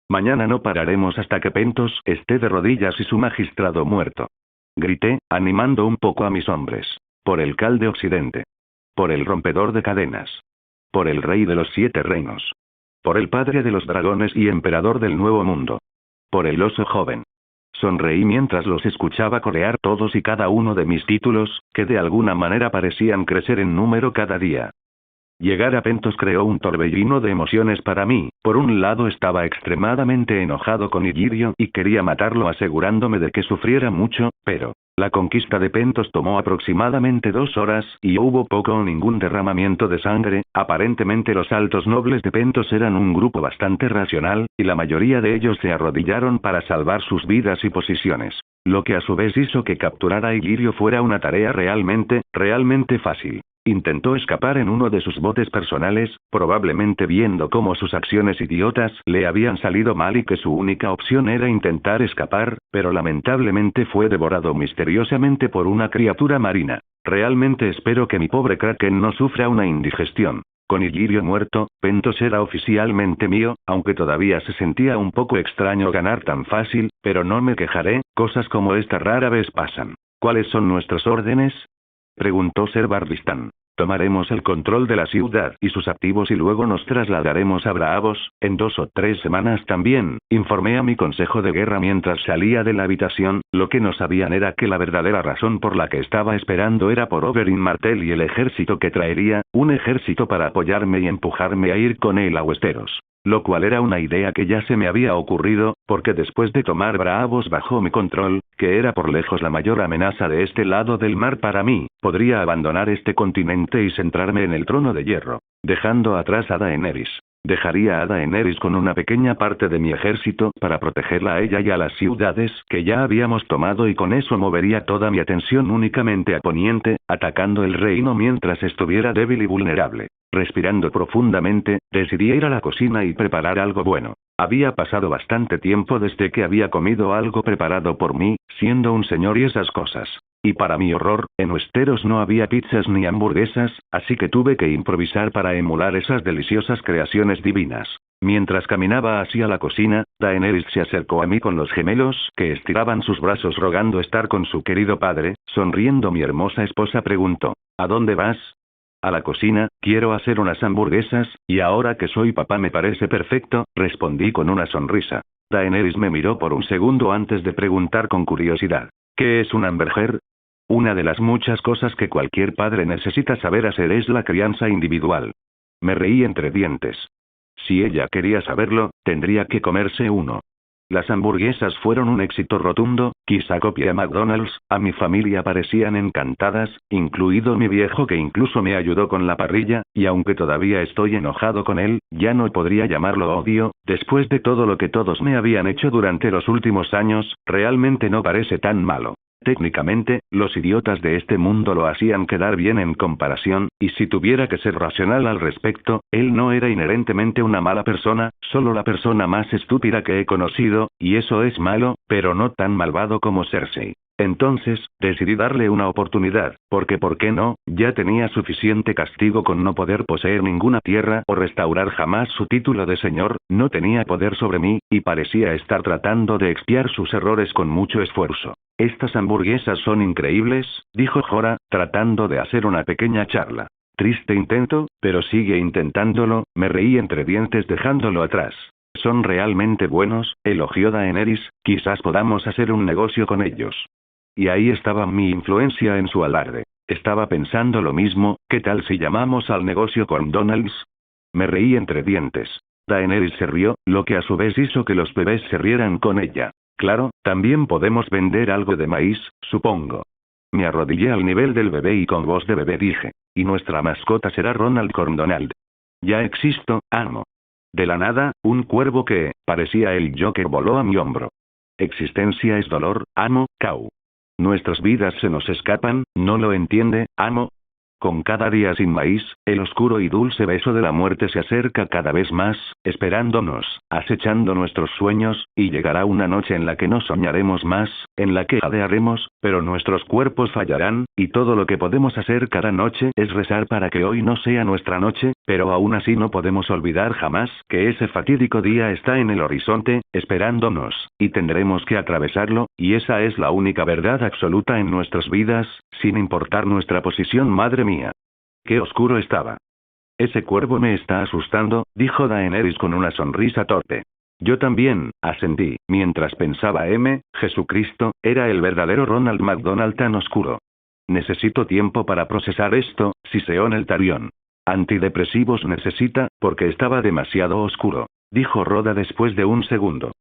Mañana no pararemos hasta que Pentos esté de rodillas y su magistrado muerto. Grité, animando un poco a mis hombres. Por el Khal de Occidente. Por el rompedor de cadenas. Por el rey de los 7 reinos. Por el padre de los dragones y emperador del nuevo mundo. Por el oso joven. Sonreí mientras los escuchaba corear todos y cada uno de mis títulos, que de alguna manera parecían crecer en número cada día. Llegar a Pentos creó un torbellino de emociones para mí. Por un lado estaba extremadamente enojado con Illyrio y quería matarlo asegurándome de que sufriera mucho, pero la conquista de Pentos tomó aproximadamente 2 horas y hubo poco o ningún derramamiento de sangre. Aparentemente los altos nobles de Pentos eran un grupo bastante racional, y la mayoría de ellos se arrodillaron para salvar sus vidas y posiciones. Lo que a su vez hizo que capturar a Illyrio fuera una tarea realmente fácil. Intentó escapar en uno de sus botes personales, probablemente viendo cómo sus acciones idiotas le habían salido mal y que su única opción era intentar escapar, pero lamentablemente fue devorado misteriosamente por una criatura marina. Realmente espero que mi pobre Kraken no sufra una indigestión. Con Illyrio muerto, Pentos era oficialmente mío, aunque todavía se sentía un poco extraño ganar tan fácil, pero no me quejaré, cosas como esta rara vez pasan. ¿Cuáles son nuestras órdenes?, preguntó Ser Barristan. Tomaremos el control de la ciudad y sus activos y luego nos trasladaremos a Braavos, en 2 o 3 semanas también, informé a mi consejo de guerra mientras salía de la habitación. Lo que no sabían era que la verdadera razón por la que estaba esperando era por Oberyn Martell y el ejército que traería, un ejército para apoyarme y empujarme a ir con él a Westeros. Lo cual era una idea que ya se me había ocurrido, porque después de tomar Braavos bajo mi control, que era por lejos la mayor amenaza de este lado del mar para mí, podría abandonar este continente y centrarme en el trono de hierro, dejando atrás a Daenerys. Dejaría a Daenerys con una pequeña parte de mi ejército para protegerla a ella y a las ciudades que ya habíamos tomado, y con eso movería toda mi atención únicamente a Poniente, atacando el reino mientras estuviera débil y vulnerable. Respirando profundamente, decidí ir a la cocina y preparar algo bueno. Había pasado bastante tiempo desde que había comido algo preparado por mí, siendo un señor y esas cosas. Y para mi horror, en Westeros no había pizzas ni hamburguesas, así que tuve que improvisar para emular esas deliciosas creaciones divinas. Mientras caminaba hacia la cocina, Daenerys se acercó a mí con los gemelos que estiraban sus brazos rogando estar con su querido padre. Sonriendo, mi hermosa esposa preguntó: ¿A dónde vas? A la cocina, quiero hacer unas hamburguesas, y ahora que soy papá me parece perfecto, respondí con una sonrisa. Daenerys me miró por un segundo antes de preguntar con curiosidad: ¿qué es un hamburger? Una de las muchas cosas que cualquier padre necesita saber hacer es la crianza individual. Me reí entre dientes. Si ella quería saberlo, tendría que comerse uno. Las hamburguesas fueron un éxito rotundo, quizá copia a McDonald's, a mi familia parecían encantadas, incluido mi viejo que incluso me ayudó con la parrilla, y aunque todavía estoy enojado con él, ya no podría llamarlo odio, después de todo lo que todos me habían hecho durante los últimos años, realmente no parece tan malo. Técnicamente, los idiotas de este mundo lo hacían quedar bien en comparación, y si tuviera que ser racional al respecto, él no era inherentemente una mala persona, solo la persona más estúpida que he conocido, y eso es malo, pero no tan malvado como Cersei. Entonces, decidí darle una oportunidad, porque ¿por qué no? Ya tenía suficiente castigo con no poder poseer ninguna tierra o restaurar jamás su título de señor, no tenía poder sobre mí, y parecía estar tratando de expiar sus errores con mucho esfuerzo. Estas hamburguesas son increíbles, dijo Jorah, tratando de hacer una pequeña charla. Triste intento, pero sigue intentándolo, me reí entre dientes dejándolo atrás. Son realmente buenos, elogió Daenerys, quizás podamos hacer un negocio con ellos. Y ahí estaba mi influencia en su alarde. Estaba pensando lo mismo, ¿qué tal si llamamos al negocio con Donald's? Me reí entre dientes. Daenerys se rió, lo que a su vez hizo que los bebés se rieran con ella. Claro, también podemos vender algo de maíz, supongo. Me arrodillé al nivel del bebé y con voz de bebé dije: y nuestra mascota será Ronald Corndonald. Ya existo, amo. De la nada, un cuervo que parecía el Joker voló a mi hombro. Existencia es dolor, amo, Kau. Nuestras vidas se nos escapan, ¿no lo entiende, amo? Con cada día sin maíz, el oscuro y dulce beso de la muerte se acerca cada vez más, esperándonos, acechando nuestros sueños, y llegará una noche en la que no soñaremos más, en la que jadearemos, pero nuestros cuerpos fallarán, y todo lo que podemos hacer cada noche es rezar para que hoy no sea nuestra noche, pero aún así no podemos olvidar jamás que ese fatídico día está en el horizonte, esperándonos, y tendremos que atravesarlo, y esa es la única verdad absoluta en nuestras vidas, sin importar nuestra posición, madre mía. Qué oscuro estaba. Ese cuervo me está asustando, dijo Daenerys con una sonrisa torpe. Yo también, asentí, mientras pensaba Jesucristo, era el verdadero Ronald McDonald tan oscuro. Necesito tiempo para procesar esto, Siseon el Tarión. Antidepresivos necesita, porque estaba demasiado oscuro, dijo Rhoda después de un segundo.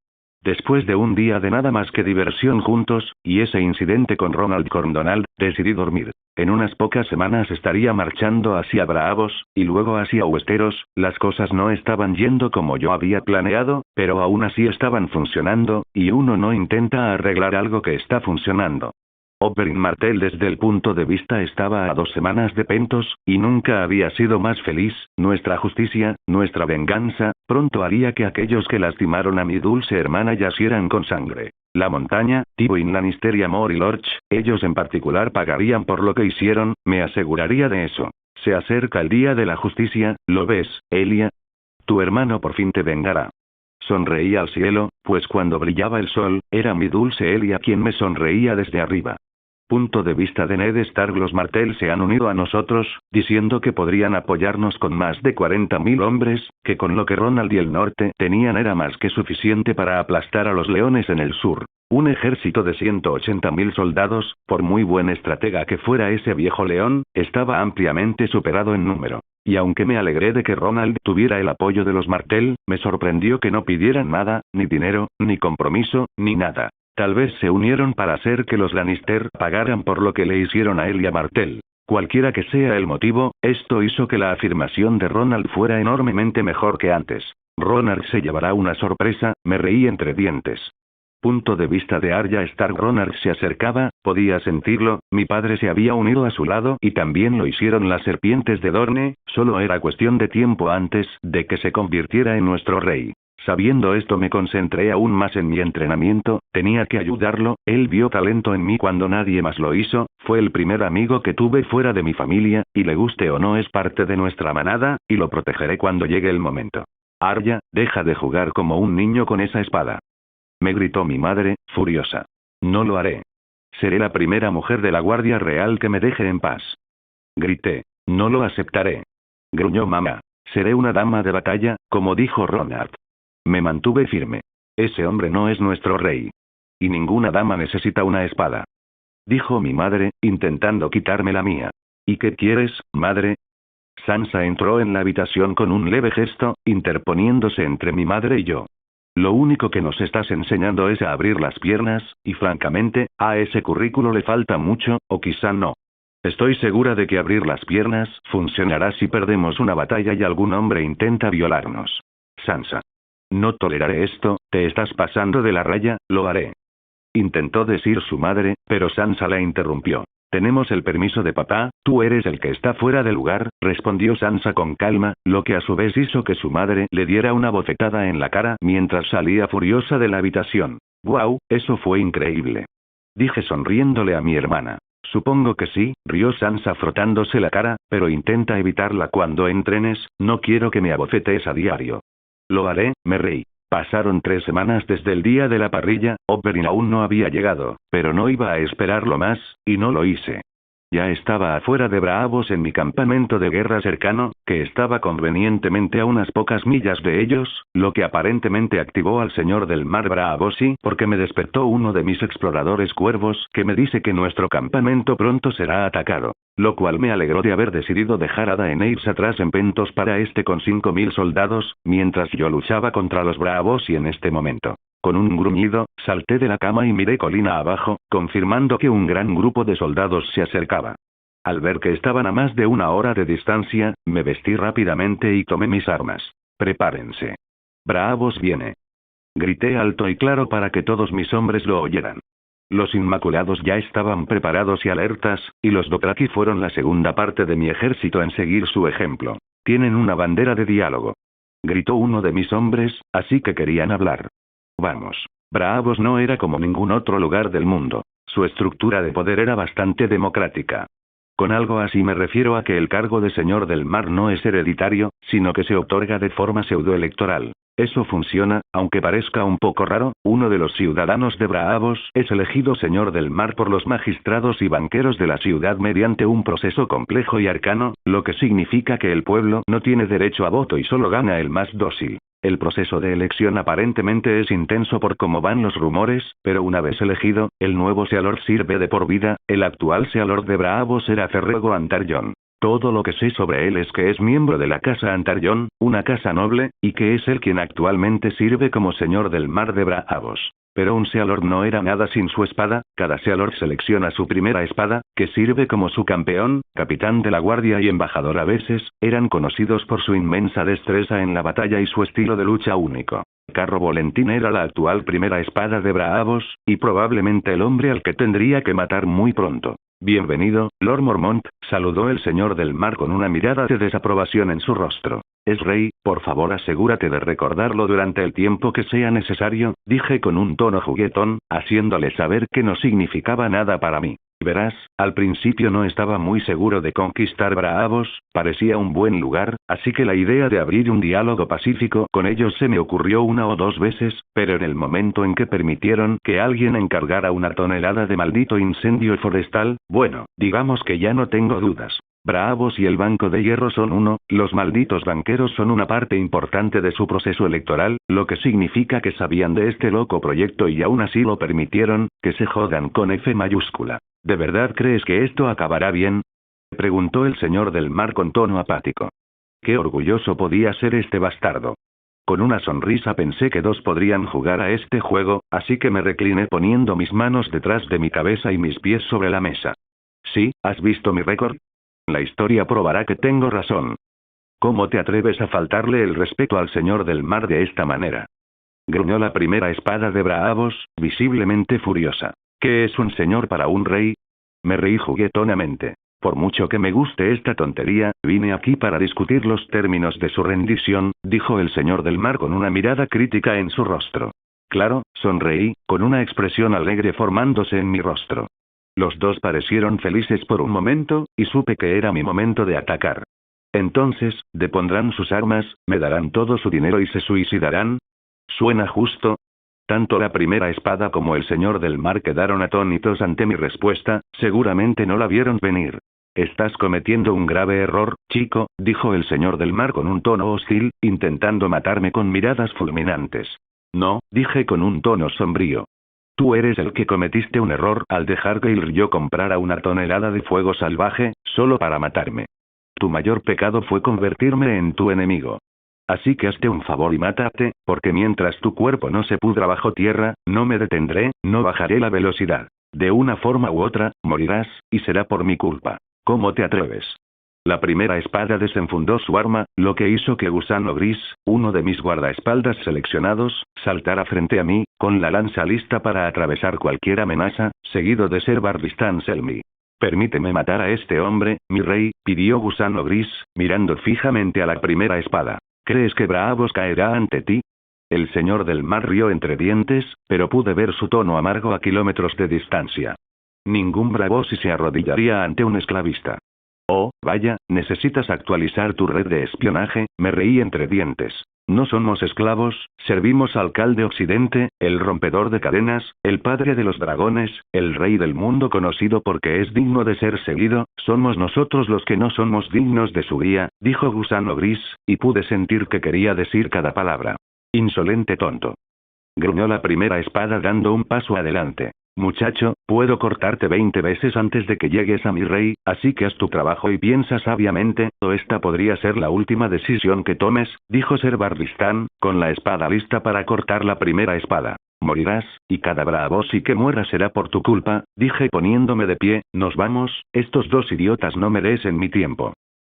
Después de un día de nada más que diversión juntos, y ese incidente con Ronald Corndonald, decidí dormir. En unas pocas semanas estaría marchando hacia Braavos, y luego hacia Westeros. Las cosas no estaban yendo como yo había planeado, pero aún así estaban funcionando, y uno no intenta arreglar algo que está funcionando. Oberyn Martell desde el punto de vista estaba a 2 semanas de Pentos, y nunca había sido más feliz. Nuestra justicia, nuestra venganza, pronto haría que aquellos que lastimaron a mi dulce hermana yacieran con sangre. La montaña, Tywin Lannister y Amory Lorch, ellos en particular pagarían por lo que hicieron, me aseguraría de eso. Se acerca el día de la justicia, ¿lo ves, Elia? Tu hermano por fin te vengará. Sonreí al cielo, pues cuando brillaba el sol, era mi dulce Elia quien me sonreía desde arriba. Punto de vista de Ned Stark. Los Martell se han unido a nosotros, diciendo que podrían apoyarnos con más de 40.000 hombres, que con lo que Ronald y el norte tenían era más que suficiente para aplastar a los leones en el sur. Un ejército de 180.000 soldados, por muy buen estratega que fuera ese viejo león, estaba ampliamente superado en número. Y aunque me alegré de que Ronald tuviera el apoyo de los Martell, me sorprendió que no pidieran nada, ni dinero, ni compromiso, ni nada. Tal vez se unieron para hacer que los Lannister pagaran por lo que le hicieron a él y a Martell. Cualquiera que sea el motivo, esto hizo que la afirmación de Ronald fuera enormemente mejor que antes. Ronald se llevará una sorpresa, me reí entre dientes. Punto de vista de Arya Stark. Ronald se acercaba, podía sentirlo, mi padre se había unido a su lado y también lo hicieron las serpientes de Dorne, solo era cuestión de tiempo antes de que se convirtiera en nuestro rey. Sabiendo esto me concentré aún más en mi entrenamiento, tenía que ayudarlo, él vio talento en mí cuando nadie más lo hizo, fue el primer amigo que tuve fuera de mi familia, y le guste o no es parte de nuestra manada, y lo protegeré cuando llegue el momento. Arya, deja de jugar como un niño con esa espada. Me gritó mi madre, furiosa. No lo haré. Seré la primera mujer de la Guardia Real que me deje en paz. Grité. No lo aceptaré. Gruñó mamá. Seré una dama de batalla, como dijo Ronald. Me mantuve firme. Ese hombre no es nuestro rey. Y ninguna dama necesita una espada. Dijo mi madre, intentando quitarme la mía. ¿Y qué quieres, madre? Sansa entró en la habitación con un leve gesto, interponiéndose entre mi madre y yo. Lo único que nos estás enseñando es a abrir las piernas, y francamente, a ese currículo le falta mucho, o quizá no. Estoy segura de que abrir las piernas funcionará si perdemos una batalla y algún hombre intenta violarnos. Sansa. No toleraré esto, te estás pasando de la raya, lo haré. Intentó decir su madre, pero Sansa la interrumpió. Tenemos el permiso de papá, tú eres el que está fuera de lugar, respondió Sansa con calma, lo que a su vez hizo que su madre le diera una bofetada en la cara mientras salía furiosa de la habitación. ¡Guau! Eso fue increíble. Dije sonriéndole a mi hermana. Supongo que sí, rió Sansa frotándose la cara, pero intenta evitarla cuando entrenes, no quiero que me abofetees a diario. Lo haré, me reí. Pasaron 3 semanas desde el día de la parrilla, Oberyn aún no había llegado, pero no iba a esperarlo más, y no lo hice. Ya estaba afuera de Braavos en mi campamento de guerra cercano, que estaba convenientemente a unas pocas millas de ellos, lo que aparentemente activó al señor del mar Braavosi, porque me despertó uno de mis exploradores cuervos que me dice que nuestro campamento pronto será atacado. Lo cual me alegró de haber decidido dejar a Daenerys atrás en Pentos para con 5.000 soldados, mientras yo luchaba contra los Braavosi en este momento. Con un gruñido, salté de la cama y miré colina abajo, confirmando que un gran grupo de soldados se acercaba. Al ver que estaban a más de 1 hora de distancia, me vestí rápidamente y tomé mis armas. Prepárense. Braavos viene. Grité alto y claro para que todos mis hombres lo oyeran. Los Inmaculados ya estaban preparados y alertas, y los Dothraki fueron la segunda parte de mi ejército en seguir su ejemplo. Tienen una bandera de diálogo. Gritó uno de mis hombres, así que querían hablar. Vamos. Braavos no era como ningún otro lugar del mundo. Su estructura de poder era bastante democrática. Con algo así me refiero a que el cargo de señor del mar no es hereditario, sino que se otorga de forma pseudoelectoral. Eso funciona, aunque parezca un poco raro, uno de los ciudadanos de Braavos es elegido señor del mar por los magistrados y banqueros de la ciudad mediante un proceso complejo y arcano, lo que significa que el pueblo no tiene derecho a voto y solo gana el más dócil. El proceso de elección aparentemente es intenso por cómo van los rumores, pero una vez elegido, el nuevo Sea Lord sirve de por vida. El actual Sea Lord de Braavos era Ferrego Antarjon. Todo lo que sé sobre él es que es miembro de la Casa Antarjon, una casa noble, y que es él quien actualmente sirve como señor del mar de Braavos. Pero un Sea Lord no era nada sin su espada, cada Sea Lord selecciona su primera espada, que sirve como su campeón, capitán de la guardia y embajador a veces, eran conocidos por su inmensa destreza en la batalla y su estilo de lucha único. Carro Volentín era la actual primera espada de Braavos, y probablemente el hombre al que tendría que matar muy pronto. Bienvenido, Lord Mormont, saludó el señor del mar con una mirada de desaprobación en su rostro. Es rey, por favor asegúrate de recordarlo durante el tiempo que sea necesario, dije con un tono juguetón, haciéndole saber que no significaba nada para mí. Verás, al principio no estaba muy seguro de conquistar Braavos, parecía un buen lugar, así que la idea de abrir un diálogo pacífico con ellos se me ocurrió 1 o 2 veces, pero en el momento en que permitieron que alguien encargara 1 tonelada de maldito incendio forestal, bueno, digamos que ya no tengo dudas. Braavos y el Banco de Hierro son uno, los malditos banqueros son una parte importante de su proceso electoral, lo que significa que sabían de este loco proyecto y aún así lo permitieron, que se jodan con F mayúscula. ¿De verdad crees que esto acabará bien? Preguntó el señor del mar con tono apático. Qué orgulloso podía ser este bastardo. Con una sonrisa pensé que 2 podrían jugar a este juego, así que me recliné poniendo mis manos detrás de mi cabeza y mis pies sobre la mesa. Sí, ¿has visto mi récord? La historia probará que tengo razón. ¿Cómo te atreves a faltarle el respeto al señor del mar de esta manera? Gruñó la primera espada de Braavos, visiblemente furiosa. ¿Qué es un señor para un rey? Me reí juguetonamente. Por mucho que me guste esta tontería, vine aquí para discutir los términos de su rendición, dijo el señor del mar con una mirada crítica en su rostro. Claro, sonreí, con una expresión alegre formándose en mi rostro. Los dos parecieron felices por un momento, y supe que era mi momento de atacar. Entonces, depondrán sus armas, me darán todo su dinero y se suicidarán. ¿Suena justo? Tanto la primera espada como el señor del mar quedaron atónitos ante mi respuesta, seguramente no la vieron venir. Estás cometiendo un grave error, chico, dijo el señor del mar con un tono hostil, intentando matarme con miradas fulminantes. No, dije con un tono sombrío. Tú eres el que cometiste un error al dejar que el río comprara una tonelada de fuego salvaje, solo para matarme. Tu mayor pecado fue convertirme en tu enemigo. Así que hazte un favor y mátate, porque mientras tu cuerpo no se pudra bajo tierra, no me detendré, no bajaré la velocidad. De una forma u otra, morirás, y será por mi culpa. ¿Cómo te atreves? La primera espada desenfundó su arma, lo que hizo que Gusano Gris, uno de mis guardaespaldas seleccionados, saltara frente a mí, con la lanza lista para atravesar cualquier amenaza, seguido de Ser Barbistan Selmy. Permíteme matar a este hombre, mi rey, pidió Gusano Gris, mirando fijamente a la primera espada. ¿Crees que Braavos caerá ante ti? El señor del mar rió entre dientes, pero pude ver su tono amargo a kilómetros de distancia. Ningún Braavosi se arrodillaría ante un esclavista. Oh, vaya, necesitas actualizar tu red de espionaje, me reí entre dientes. No somos esclavos, servimos al Calde Occidente, el rompedor de cadenas, el padre de los dragones, el rey del mundo conocido porque es digno de ser seguido, somos nosotros los que no somos dignos de su guía, dijo Gusano Gris, y pude sentir que quería decir cada palabra. Insolente tonto. Gruñó la primera espada dando un paso adelante. Muchacho, puedo cortarte 20 veces antes de que llegues a mi rey, así que haz tu trabajo y piensa sabiamente, o esta podría ser la última decisión que tomes, dijo Ser Barbistan, con la espada lista para cortar la primera espada. Morirás, y cada Braavosi que muera será por tu culpa, dije poniéndome de pie, nos vamos, estos dos idiotas no merecen mi tiempo.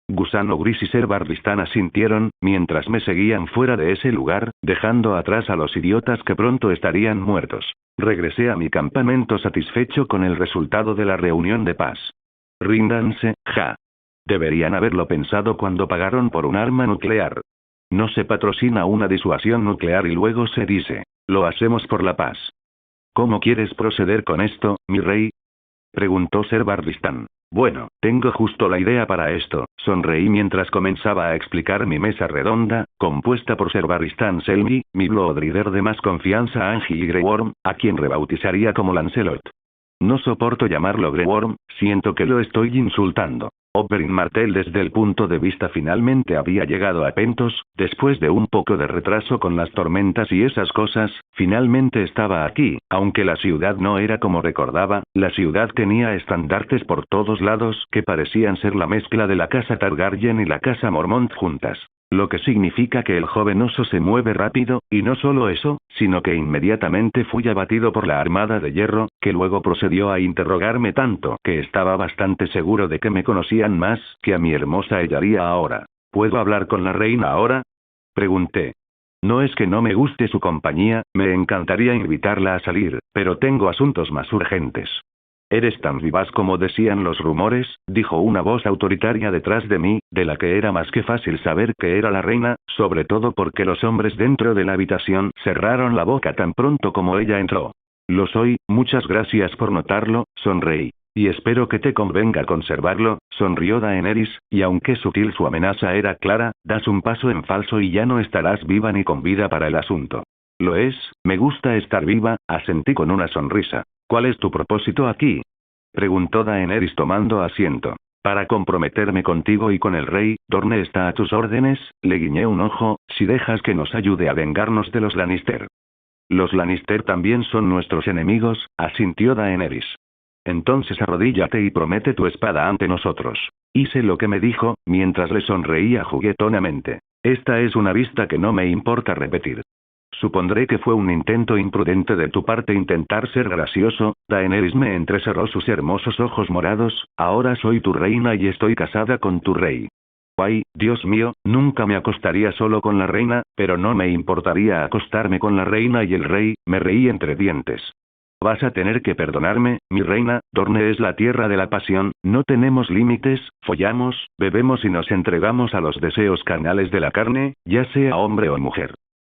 Gusano Gris y Ser Barbistan asintieron, mientras me seguían fuera de ese lugar, dejando atrás a los idiotas que pronto estarían muertos. Regresé a mi campamento satisfecho con el resultado de la reunión de paz. Ríndanse, ja. Deberían haberlo pensado cuando pagaron por un arma nuclear. No se patrocina una disuasión nuclear y luego se dice, lo hacemos por la paz. ¿Cómo quieres proceder con esto, mi rey? Preguntó Ser Barbistan. Bueno, tengo justo la idea para esto, sonreí mientras comenzaba a explicar mi mesa redonda, compuesta por Ser Barbistan Selmy, mi Bloodrider de más confianza Angie y Grey Worm, a quien rebautizaría como Lancelot. No soporto llamarlo Grey Worm, siento que lo estoy insultando. Oberyn Martell desde el punto de vista finalmente había llegado a Pentos, después de un poco de retraso con las tormentas y esas cosas, finalmente estaba aquí, aunque la ciudad no era como recordaba, la ciudad tenía estandartes por todos lados que parecían ser la mezcla de la casa Targaryen y la casa Mormont juntas. Lo que significa que el joven oso se mueve rápido, y no solo eso, sino que inmediatamente fui abatido por la Armada de Hierro, que luego procedió a interrogarme tanto que estaba bastante seguro de que me conocían más que a mi hermosa Ellaria ahora. ¿Puedo hablar con la reina ahora? Pregunté. No es que no me guste su compañía, me encantaría invitarla a salir, pero tengo asuntos más urgentes. Eres tan vivaz como decían los rumores, dijo una voz autoritaria detrás de mí, de la que era más que fácil saber que era la reina, sobre todo porque los hombres dentro de la habitación cerraron la boca tan pronto como ella entró. Lo soy, muchas gracias por notarlo, sonreí. Y espero que te convenga conservarlo, sonrió Daenerys, y aunque sutil su amenaza era clara, das un paso en falso y ya no estarás viva ni con vida para el asunto. Lo es, me gusta estar viva, asentí con una sonrisa. ¿Cuál es tu propósito aquí? Preguntó Daenerys tomando asiento. Para comprometerme contigo y con el rey, Dorne está a tus órdenes, le guiñé un ojo, si dejas que nos ayude a vengarnos de los Lannister. Los Lannister también son nuestros enemigos, asintió Daenerys. Entonces arrodíllate y promete tu espada ante nosotros. Hice lo que me dijo, mientras le sonreía juguetonamente. Esta es una vista que no me importa repetir. Supondré que fue un intento imprudente de tu parte intentar ser gracioso, Daenerys me entrecerró sus hermosos ojos morados, ahora soy tu reina y estoy casada con tu rey. Ay, Dios mío, nunca me acostaría solo con la reina, pero no me importaría acostarme con la reina y el rey, me reí entre dientes. Vas a tener que perdonarme, mi reina, Dorne es la tierra de la pasión, no tenemos límites, follamos, bebemos y nos entregamos a los deseos carnales de la carne, ya sea hombre o mujer.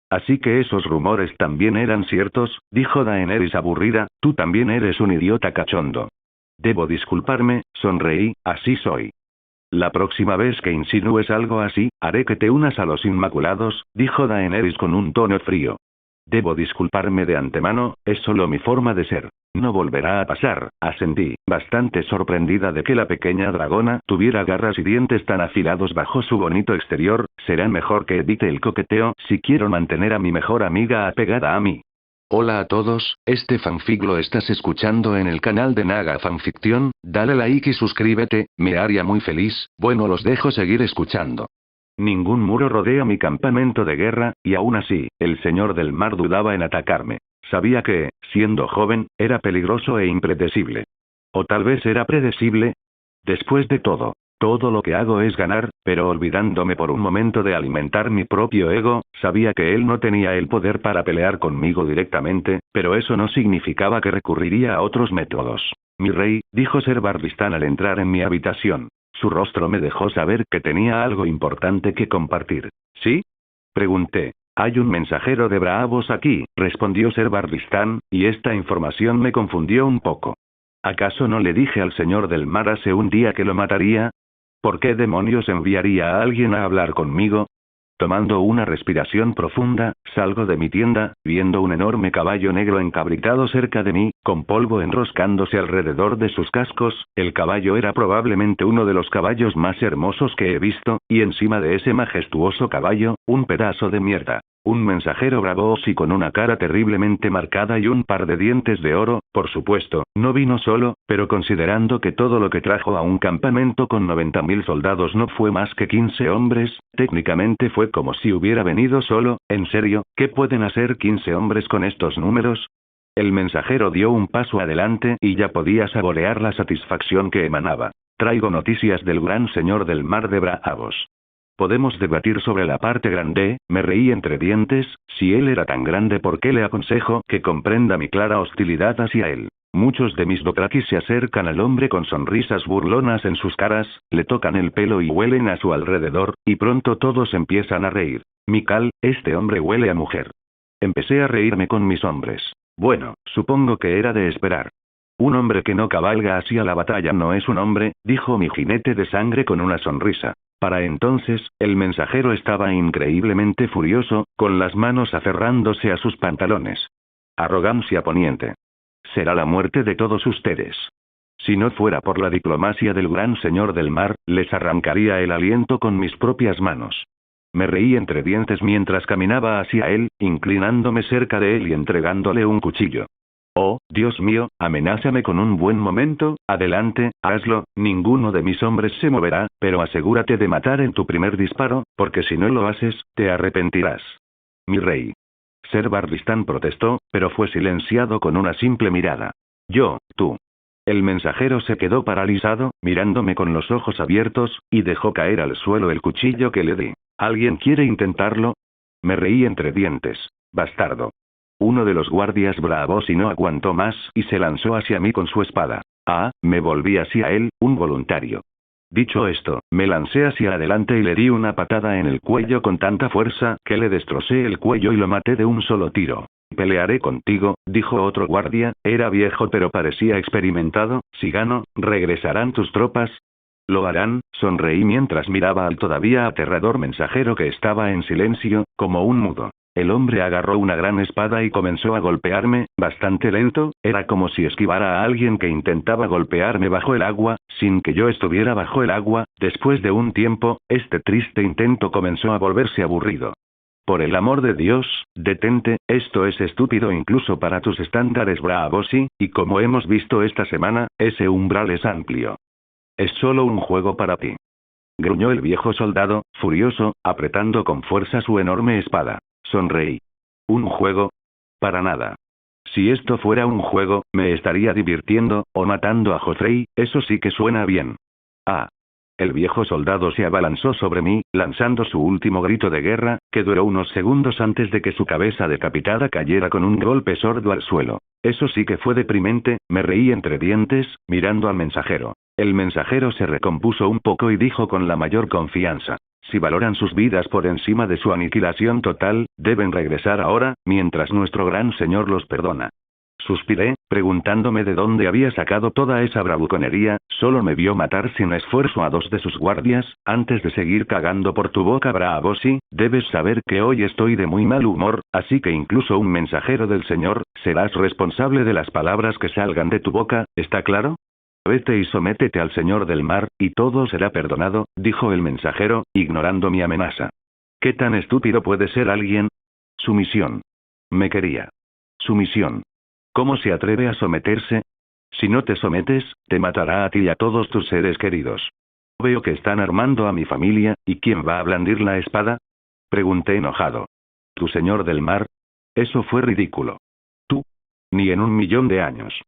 Así que esos rumores también eran ciertos, dijo Daenerys aburrida, tú también eres un idiota cachondo. Debo disculparme, sonreí, así soy. La próxima vez que insinúes algo así, haré que te unas a los Inmaculados, dijo Daenerys con un tono frío. Debo disculparme de antemano, es solo mi forma de ser. No volverá a pasar, asentí, bastante sorprendida de que la pequeña dragona tuviera garras y dientes tan afilados bajo su bonito exterior. Será mejor que evite el coqueteo si quiero mantener a mi mejor amiga apegada a mí. Hola a todos, este fanfic lo estás escuchando en el canal de Naga Fanfiction, dale like y suscríbete, me haría muy feliz. Bueno, los dejo seguir escuchando. Ningún muro rodea mi campamento de guerra, y aún así, el señor del mar dudaba en atacarme. Sabía que, siendo joven, era peligroso e impredecible. O tal vez era predecible. Después de todo lo que hago es ganar, pero olvidándome por un momento de alimentar mi propio ego, sabía que él no tenía el poder para pelear conmigo directamente, pero eso no significaba que recurriría a otros métodos. Mi rey, dijo Ser Barristan al entrar en mi habitación. Su rostro me dejó saber que tenía algo importante que compartir. ¿Sí? Pregunté. Hay un mensajero de Braavos aquí, respondió Ser Barristan, y esta información me confundió un poco. ¿Acaso no le dije al señor del mar hace un día que lo mataría? ¿Por qué demonios enviaría a alguien a hablar conmigo? Tomando una respiración profunda, salgo de mi tienda, viendo un enorme caballo negro encabritado cerca de mí, con polvo enroscándose alrededor de sus cascos. El caballo era probablemente uno de los caballos más hermosos que he visto, y encima de ese majestuoso caballo, un pedazo de mierda. Un mensajero bravos y con una cara terriblemente marcada y un par de dientes de oro, por supuesto, no vino solo, pero considerando que todo lo que trajo a un campamento con 90.000 soldados no fue más que 15 hombres, técnicamente fue como si hubiera venido solo. ¿En serio? ¿Qué pueden hacer 15 hombres con estos números? El mensajero dio un paso adelante y ya podía saborear la satisfacción que emanaba. Traigo noticias del gran señor del mar de Braavos. Podemos debatir sobre la parte grande, me reí entre dientes. Si él era tan grande, ¿por qué le aconsejo que comprenda mi clara hostilidad hacia él? Muchos de mis Dothraki se acercan al hombre con sonrisas burlonas en sus caras, le tocan el pelo y huelen a su alrededor, y pronto todos empiezan a reír. Mikal, este hombre huele a mujer. Empecé a reírme con mis hombres. Bueno, supongo que era de esperar. Un hombre que no cabalga hacia la batalla no es un hombre, dijo mi jinete de sangre con una sonrisa. Para entonces, el mensajero estaba increíblemente furioso, con las manos aferrándose a sus pantalones. Arrogancia poniente. Será la muerte de todos ustedes. Si no fuera por la diplomacia del gran señor del mar, les arrancaría el aliento con mis propias manos. Me reí entre dientes mientras caminaba hacia él, inclinándome cerca de él y entregándole un cuchillo. Oh, Dios mío, amenázame con un buen momento, adelante, hazlo, ninguno de mis hombres se moverá, pero asegúrate de matar en tu primer disparo, porque si no lo haces, te arrepentirás. Mi rey. Ser Barristan protestó, pero fue silenciado con una simple mirada. Tú. El mensajero se quedó paralizado, mirándome con los ojos abiertos, y dejó caer al suelo el cuchillo que le di. ¿Alguien quiere intentarlo? Me reí entre dientes. Bastardo. Uno de los guardias bravos y no aguantó más y se lanzó hacia mí con su espada. Me volví hacia él, un voluntario. Dicho esto, me lancé hacia adelante y le di una patada en el cuello con tanta fuerza que le destrocé el cuello y lo maté de un solo tiro. Pelearé contigo, dijo otro guardia, era viejo pero parecía experimentado. Si gano, ¿regresarán tus tropas? Lo harán, sonreí mientras miraba al todavía aterrador mensajero que estaba en silencio, como un mudo. El hombre agarró una gran espada y comenzó a golpearme, bastante lento, era como si esquivara a alguien que intentaba golpearme bajo el agua, sin que yo estuviera bajo el agua. Después de un tiempo, este triste intento comenzó a volverse aburrido. Por el amor de Dios, detente, esto es estúpido incluso para tus estándares Braavosi, y como hemos visto esta semana, ese umbral es amplio. Es solo un juego para ti. Gruñó el viejo soldado, furioso, apretando con fuerza su enorme espada. Sonreí. ¿Un juego? Para nada. Si esto fuera un juego, me estaría divirtiendo, o matando a Joffrey, eso sí que suena bien. El viejo soldado se abalanzó sobre mí, lanzando su último grito de guerra, que duró unos segundos antes de que su cabeza decapitada cayera con un golpe sordo al suelo. Eso sí que fue deprimente, me reí entre dientes, mirando al mensajero. El mensajero se recompuso un poco y dijo con la mayor confianza. Si valoran sus vidas por encima de su aniquilación total, deben regresar ahora, mientras nuestro gran señor los perdona. Suspiré, preguntándome de dónde había sacado toda esa bravuconería. Solo me vio matar sin esfuerzo a 2 de sus guardias, antes de seguir cagando por tu boca. Bravo, sí, debes saber que hoy estoy de muy mal humor, así que incluso un mensajero del señor, serás responsable de las palabras que salgan de tu boca, ¿está claro? Vete y sométete al señor del mar, y todo será perdonado, dijo el mensajero, ignorando mi amenaza. ¿Qué tan estúpido puede ser alguien? Sumisión. Me quería. Sumisión. ¿Cómo se atreve a someterse? Si no te sometes, te matará a ti y a todos tus seres queridos. Veo que están armando a mi familia, ¿y quién va a blandir la espada? Pregunté enojado. ¿Tu señor del mar? Eso fue ridículo. Tú. Ni en 1.000.000 de años.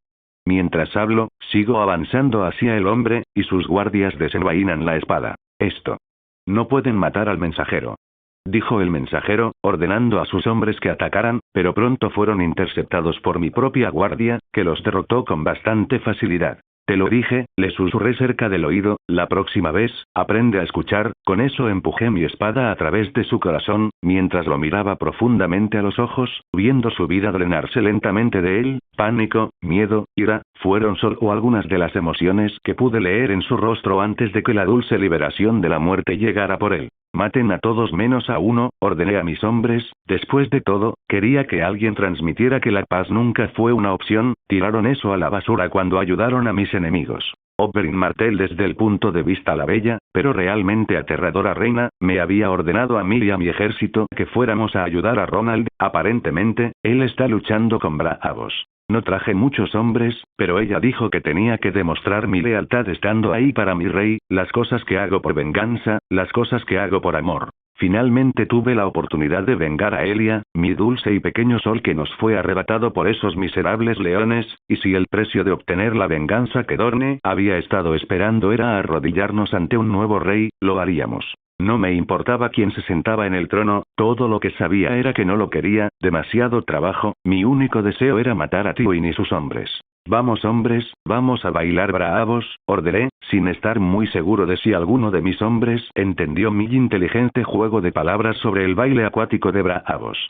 Mientras hablo, sigo avanzando hacia el hombre, y sus guardias desenvainan la espada. Esto. No pueden matar al mensajero, dijo el mensajero, ordenando a sus hombres que atacaran, pero pronto fueron interceptados por mi propia guardia, que los derrotó con bastante facilidad. Te lo dije, le susurré cerca del oído, la próxima vez, aprende a escuchar. Con eso empujé mi espada a través de su corazón, mientras lo miraba profundamente a los ojos, viendo su vida drenarse lentamente de él. Pánico, miedo, ira, fueron solo algunas de las emociones que pude leer en su rostro antes de que la dulce liberación de la muerte llegara por él. Maten a todos menos a uno, ordené a mis hombres. Después de todo, quería que alguien transmitiera que la paz nunca fue una opción. Tiraron eso a la basura cuando ayudaron a mis enemigos. Oberyn Martell, desde el punto de vista la bella, pero realmente aterradora reina, me había ordenado a mí y a mi ejército que fuéramos a ayudar a Ronald. Aparentemente, él está luchando con bravos. No traje muchos hombres, pero ella dijo que tenía que demostrar mi lealtad estando ahí para mi rey, las cosas que hago por venganza, las cosas que hago por amor. Finalmente tuve la oportunidad de vengar a Elia, mi dulce y pequeño sol que nos fue arrebatado por esos miserables leones, y si el precio de obtener la venganza que Dorne había estado esperando era arrodillarnos ante un nuevo rey, lo haríamos. No me importaba quién se sentaba en el trono, todo lo que sabía era que no lo quería, demasiado trabajo, mi único deseo era matar a Tywin y sus hombres. Vamos hombres, vamos a bailar bravos, ordené, sin estar muy seguro de si alguno de mis hombres entendió mi inteligente juego de palabras sobre el baile acuático de bravos.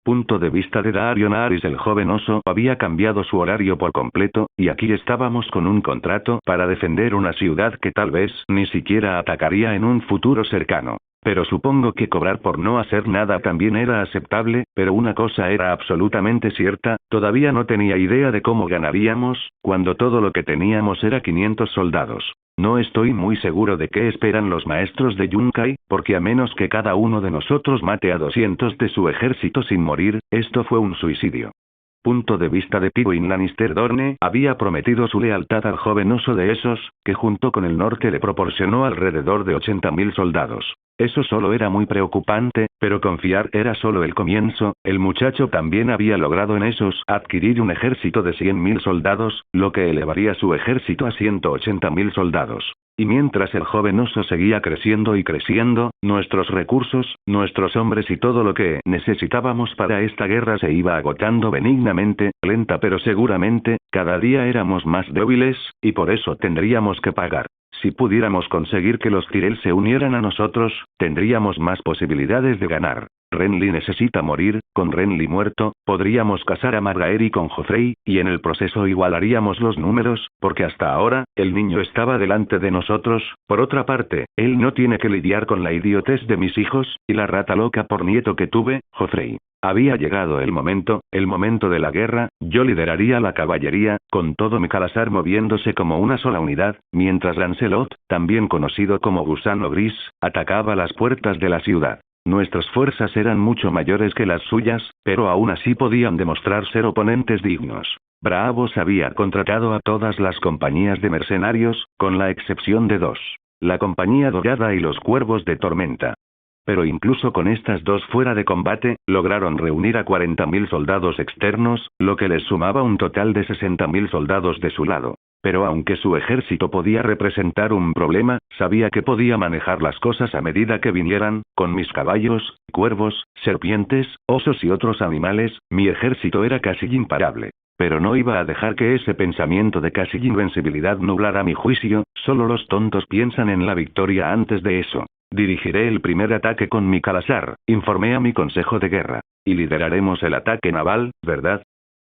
Punto de vista de Daario Naharis. El joven oso había cambiado su horario por completo, y aquí estábamos con un contrato para defender una ciudad que tal vez ni siquiera atacaría en un futuro cercano. Pero supongo que cobrar por no hacer nada también era aceptable, pero una cosa era absolutamente cierta, todavía no tenía idea de cómo ganaríamos, cuando todo lo que teníamos era 500 soldados. No estoy muy seguro de qué esperan los maestros de Yunkai, porque a menos que cada uno de nosotros mate a 200 de su ejército sin morir, esto fue un suicidio. Punto de vista de Tywin Lannister. Dorne había prometido su lealtad al joven oso de esos, que junto con el norte le proporcionó alrededor de 80.000 soldados. Eso solo era muy preocupante, pero confiar era solo el comienzo. El muchacho también había logrado en esos adquirir un ejército de 100.000 soldados, lo que elevaría su ejército a 180.000 soldados. Y mientras el joven oso seguía creciendo y creciendo, nuestros recursos, nuestros hombres y todo lo que necesitábamos para esta guerra se iba agotando benignamente, lenta pero seguramente. Cada día éramos más débiles, y por eso tendríamos que pagar. Si pudiéramos conseguir que los Tyrell se unieran a nosotros, tendríamos más posibilidades de ganar. Renly necesita morir. Con Renly muerto, podríamos casar a Margaery con Joffrey, y en el proceso igualaríamos los números, porque hasta ahora, el niño estaba delante de nosotros. Por otra parte, él no tiene que lidiar con la idiotez de mis hijos, y la rata loca por nieto que tuve, Joffrey. Había llegado el momento de la guerra. Yo lideraría la caballería, con todo mi Khalasar moviéndose como una sola unidad, mientras Lancelot, también conocido como Gusano Gris, atacaba las puertas de la ciudad. Nuestras fuerzas eran mucho mayores que las suyas, pero aún así podían demostrar ser oponentes dignos. Braavos había contratado a todas las compañías de mercenarios, con la excepción de 2. La Compañía Dorada y los Cuervos de Tormenta. Pero incluso con estas 2 fuera de combate, lograron reunir a 40.000 soldados externos, lo que les sumaba un total de 60.000 soldados de su lado. Pero aunque su ejército podía representar un problema, sabía que podía manejar las cosas a medida que vinieran. Con mis caballos, cuervos, serpientes, osos y otros animales, mi ejército era casi imparable. Pero no iba a dejar que ese pensamiento de casi invencibilidad nublara mi juicio, solo los tontos piensan en la victoria antes de eso. Dirigiré el primer ataque con mi Kalasar, informé a mi consejo de guerra. Y lideraremos el ataque naval, ¿verdad?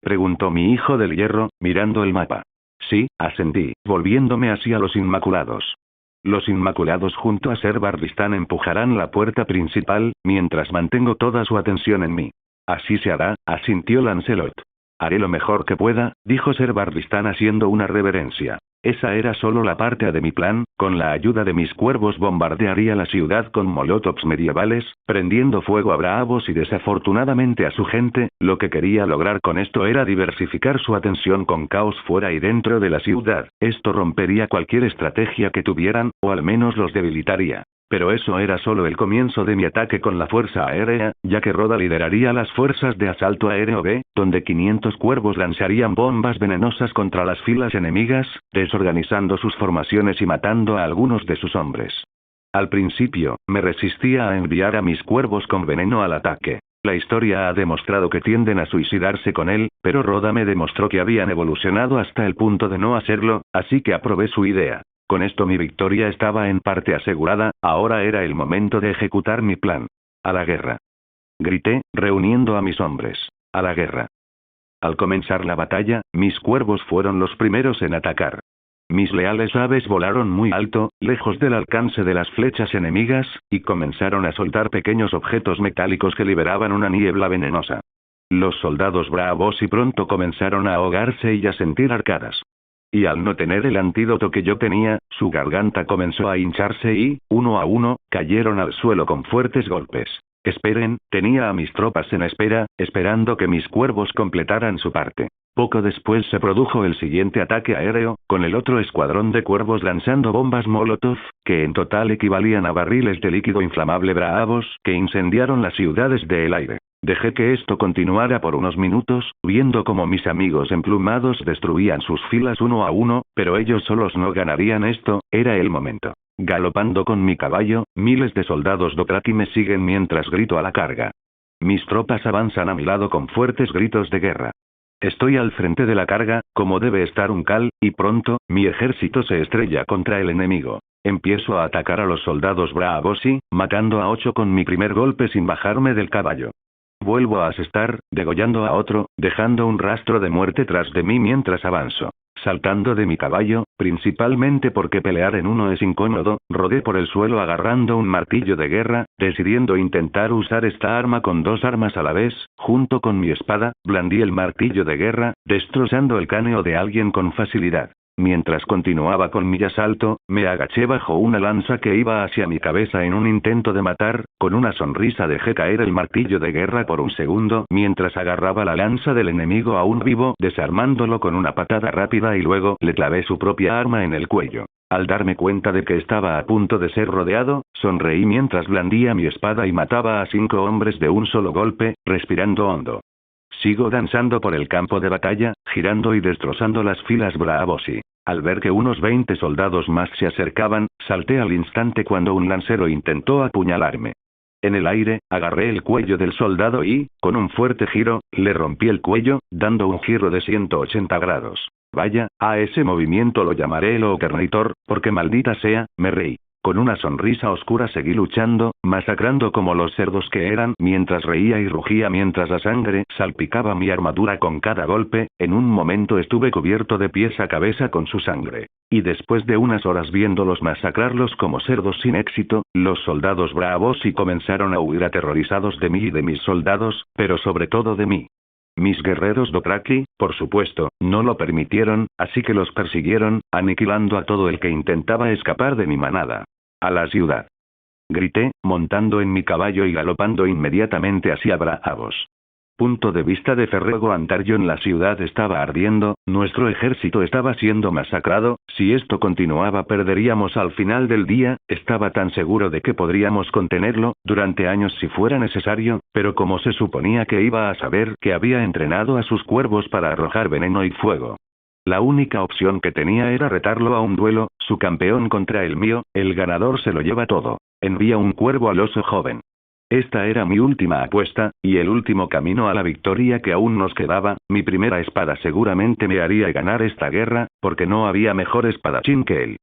Preguntó mi hijo del hierro, mirando el mapa. Sí, asentí, volviéndome hacia los Inmaculados. Los Inmaculados junto a Ser Barristan empujarán la puerta principal, mientras mantengo toda su atención en mí. Así se hará, asintió Lancelot. Haré lo mejor que pueda, dijo Ser Barristan haciendo una reverencia. Esa era solo la parte A de mi plan, con la ayuda de mis cuervos bombardearía la ciudad con molotovs medievales, prendiendo fuego a Braavos y desafortunadamente a su gente. Lo que quería lograr con esto era diversificar su atención con caos fuera y dentro de la ciudad. Esto rompería cualquier estrategia que tuvieran, o al menos los debilitaría. Pero eso era solo el comienzo de mi ataque con la fuerza aérea, ya que Roda lideraría las fuerzas de asalto aéreo B, donde 500 cuervos lanzarían bombas venenosas contra las filas enemigas, desorganizando sus formaciones y matando a algunos de sus hombres. Al principio, me resistía a enviar a mis cuervos con veneno al ataque. La historia ha demostrado que tienden a suicidarse con él, pero Roda me demostró que habían evolucionado hasta el punto de no hacerlo, así que aprobé su idea. Con esto mi victoria estaba en parte asegurada, ahora era el momento de ejecutar mi plan. A la guerra. Grité, reuniendo a mis hombres. A la guerra. Al comenzar la batalla, mis cuervos fueron los primeros en atacar. Mis leales aves volaron muy alto, lejos del alcance de las flechas enemigas, y comenzaron a soltar pequeños objetos metálicos que liberaban una niebla venenosa. Los soldados bravos y pronto comenzaron a ahogarse y a sentir arcadas. Y al no tener el antídoto que yo tenía, su garganta comenzó a hincharse y, uno a uno, cayeron al suelo con fuertes golpes. Esperen, tenía a mis tropas en espera, esperando que mis cuervos completaran su parte. Poco después se produjo el siguiente ataque aéreo, con el otro escuadrón de cuervos lanzando bombas Molotov, que en total equivalían a barriles de líquido inflamable bravos, que incendiaron las ciudades del aire. Dejé que esto continuara por unos minutos, viendo cómo mis amigos emplumados destruían sus filas uno a uno, pero ellos solos no ganarían esto, era el momento. Galopando con mi caballo, miles de soldados Dothraki me siguen mientras grito a la carga. Mis tropas avanzan a mi lado con fuertes gritos de guerra. Estoy al frente de la carga, como debe estar un cal, y pronto, mi ejército se estrella contra el enemigo. Empiezo a atacar a los soldados bravos y, matando a 8 con mi primer golpe sin bajarme del caballo. Vuelvo a asestar, degollando a otro, dejando un rastro de muerte tras de mí mientras avanzo. Saltando de mi caballo, principalmente porque pelear en uno es incómodo, rodé por el suelo agarrando un martillo de guerra, decidiendo intentar usar esta arma con 2 armas a la vez, junto con mi espada, blandí el martillo de guerra, destrozando el cráneo de alguien con facilidad. Mientras continuaba con mi asalto, me agaché bajo una lanza que iba hacia mi cabeza en un intento de matar, con una sonrisa dejé caer el martillo de guerra por un segundo mientras agarraba la lanza del enemigo aún vivo, desarmándolo con una patada rápida y luego le clavé su propia arma en el cuello. Al darme cuenta de que estaba a punto de ser rodeado, sonreí mientras blandía mi espada y mataba a 5 hombres de un solo golpe, respirando hondo. Sigo danzando por el campo de batalla, girando y destrozando las filas bravos y, al ver que unos 20 soldados más se acercaban, salté al instante cuando un lancero intentó apuñalarme. En el aire, agarré el cuello del soldado y, con un fuerte giro, le rompí el cuello, dando un giro de 180 grados. Vaya, a ese movimiento lo llamaré el Okernitor, porque maldita sea, me reí. Con una sonrisa oscura seguí luchando, masacrando como los cerdos que eran, mientras reía y rugía mientras la sangre salpicaba mi armadura con cada golpe. En un momento estuve cubierto de pies a cabeza con su sangre. Y después de unas horas viéndolos masacrarlos como cerdos sin éxito, los soldados bravos y comenzaron a huir aterrorizados de mí y de mis soldados, pero sobre todo de mí. Mis guerreros Dothraki, por supuesto, no lo permitieron, así que los persiguieron, aniquilando a todo el que intentaba escapar de mi manada. A la ciudad. Grité, montando en mi caballo y galopando inmediatamente hacia Braavos. Punto de vista de Ferrego Antarion. La ciudad estaba ardiendo, nuestro ejército estaba siendo masacrado, si esto continuaba perderíamos al final del día, estaba tan seguro de que podríamos contenerlo, durante años si fuera necesario, pero como se suponía que iba a saber que había entrenado a sus cuervos para arrojar veneno y fuego. La única opción que tenía era retarlo a un duelo, su campeón contra el mío, el ganador se lo lleva todo. Envía un cuervo al oso joven. Esta era mi última apuesta, y el último camino a la victoria que aún nos quedaba. Mi primera espada seguramente me haría ganar esta guerra, porque no había mejor espadachín que él.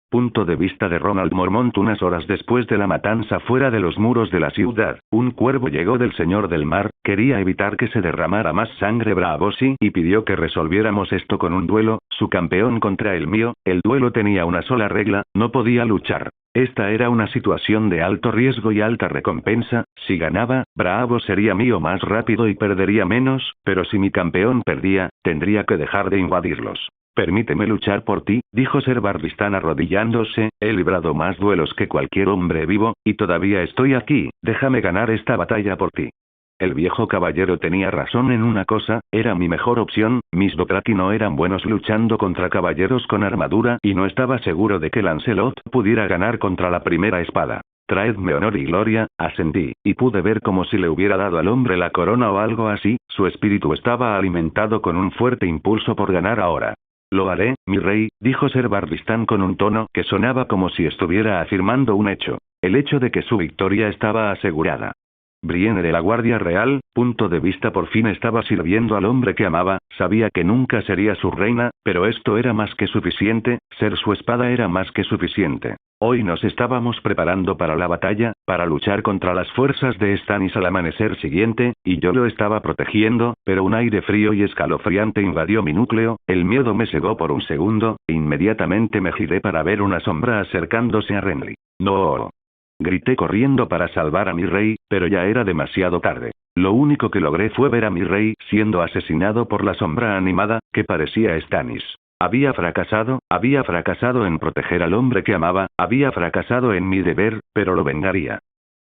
Punto de vista de Ronald Mormont. Unas horas después de la matanza fuera de los muros de la ciudad, un cuervo llegó del Señor del Mar, quería evitar que se derramara más sangre Braavosi y pidió que resolviéramos esto con un duelo, su campeón contra el mío. El duelo tenía una sola regla, no podía luchar. Esta era una situación de alto riesgo y alta recompensa. Si ganaba, Braavos sería mío más rápido y perdería menos, pero si mi campeón perdía, tendría que dejar de invadirlos. Permíteme luchar por ti, dijo Ser Barristan arrodillándose. He librado más duelos que cualquier hombre vivo, y todavía estoy aquí. Déjame ganar esta batalla por ti. El viejo caballero tenía razón en una cosa, era mi mejor opción. Mis Dothraki no eran buenos luchando contra caballeros con armadura y no estaba seguro de que Lancelot pudiera ganar contra la primera espada. Traedme honor y gloria, asentí, y pude ver como si le hubiera dado al hombre la corona o algo así. Su espíritu estaba alimentado con un fuerte impulso por ganar ahora. Lo haré, mi rey, dijo Ser Barristan con un tono que sonaba como si estuviera afirmando un hecho. El hecho de que su victoria estaba asegurada. Brienne de la Guardia Real, punto de vista por fin estaba sirviendo al hombre que amaba, sabía que nunca sería su reina, pero esto era más que suficiente, ser su espada era más que suficiente. Hoy nos estábamos preparando para la batalla, para luchar contra las fuerzas de Stannis al amanecer siguiente, y yo lo estaba protegiendo, pero un aire frío y escalofriante invadió mi núcleo, el miedo me cegó por un segundo, e inmediatamente me giré para ver una sombra acercándose a Renly. ¡No! Grité corriendo para salvar a mi rey, pero ya era demasiado tarde. Lo único que logré fue ver a mi rey siendo asesinado por la sombra animada, que parecía Stannis. Había fracasado en proteger al hombre que amaba, había fracasado en mi deber, pero lo vengaría.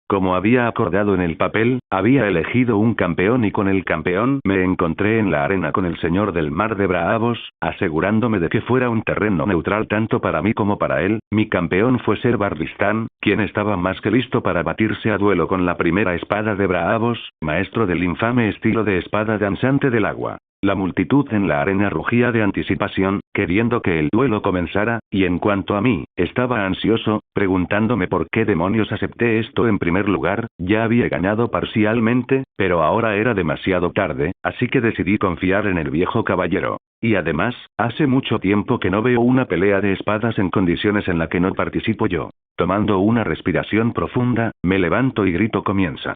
Como había acordado en el papel, había elegido un campeón y con el campeón me encontré en la arena con el Señor del Mar de Braavos, asegurándome de que fuera un terreno neutral tanto para mí como para él. Mi campeón fue Ser Barristan, quien estaba más que listo para batirse a duelo con la primera espada de Braavos, maestro del infame estilo de espada danzante del agua. La multitud en la arena rugía de anticipación, queriendo que el duelo comenzara, y en cuanto a mí, estaba ansioso, preguntándome por qué demonios acepté esto en primer lugar. Ya había ganado parcialmente, pero ahora era demasiado tarde, así que decidí confiar en el viejo caballero. Y además, hace mucho tiempo que no veo una pelea de espadas en condiciones en la que no participo yo. Tomando una respiración profunda, me levanto y grito comienza.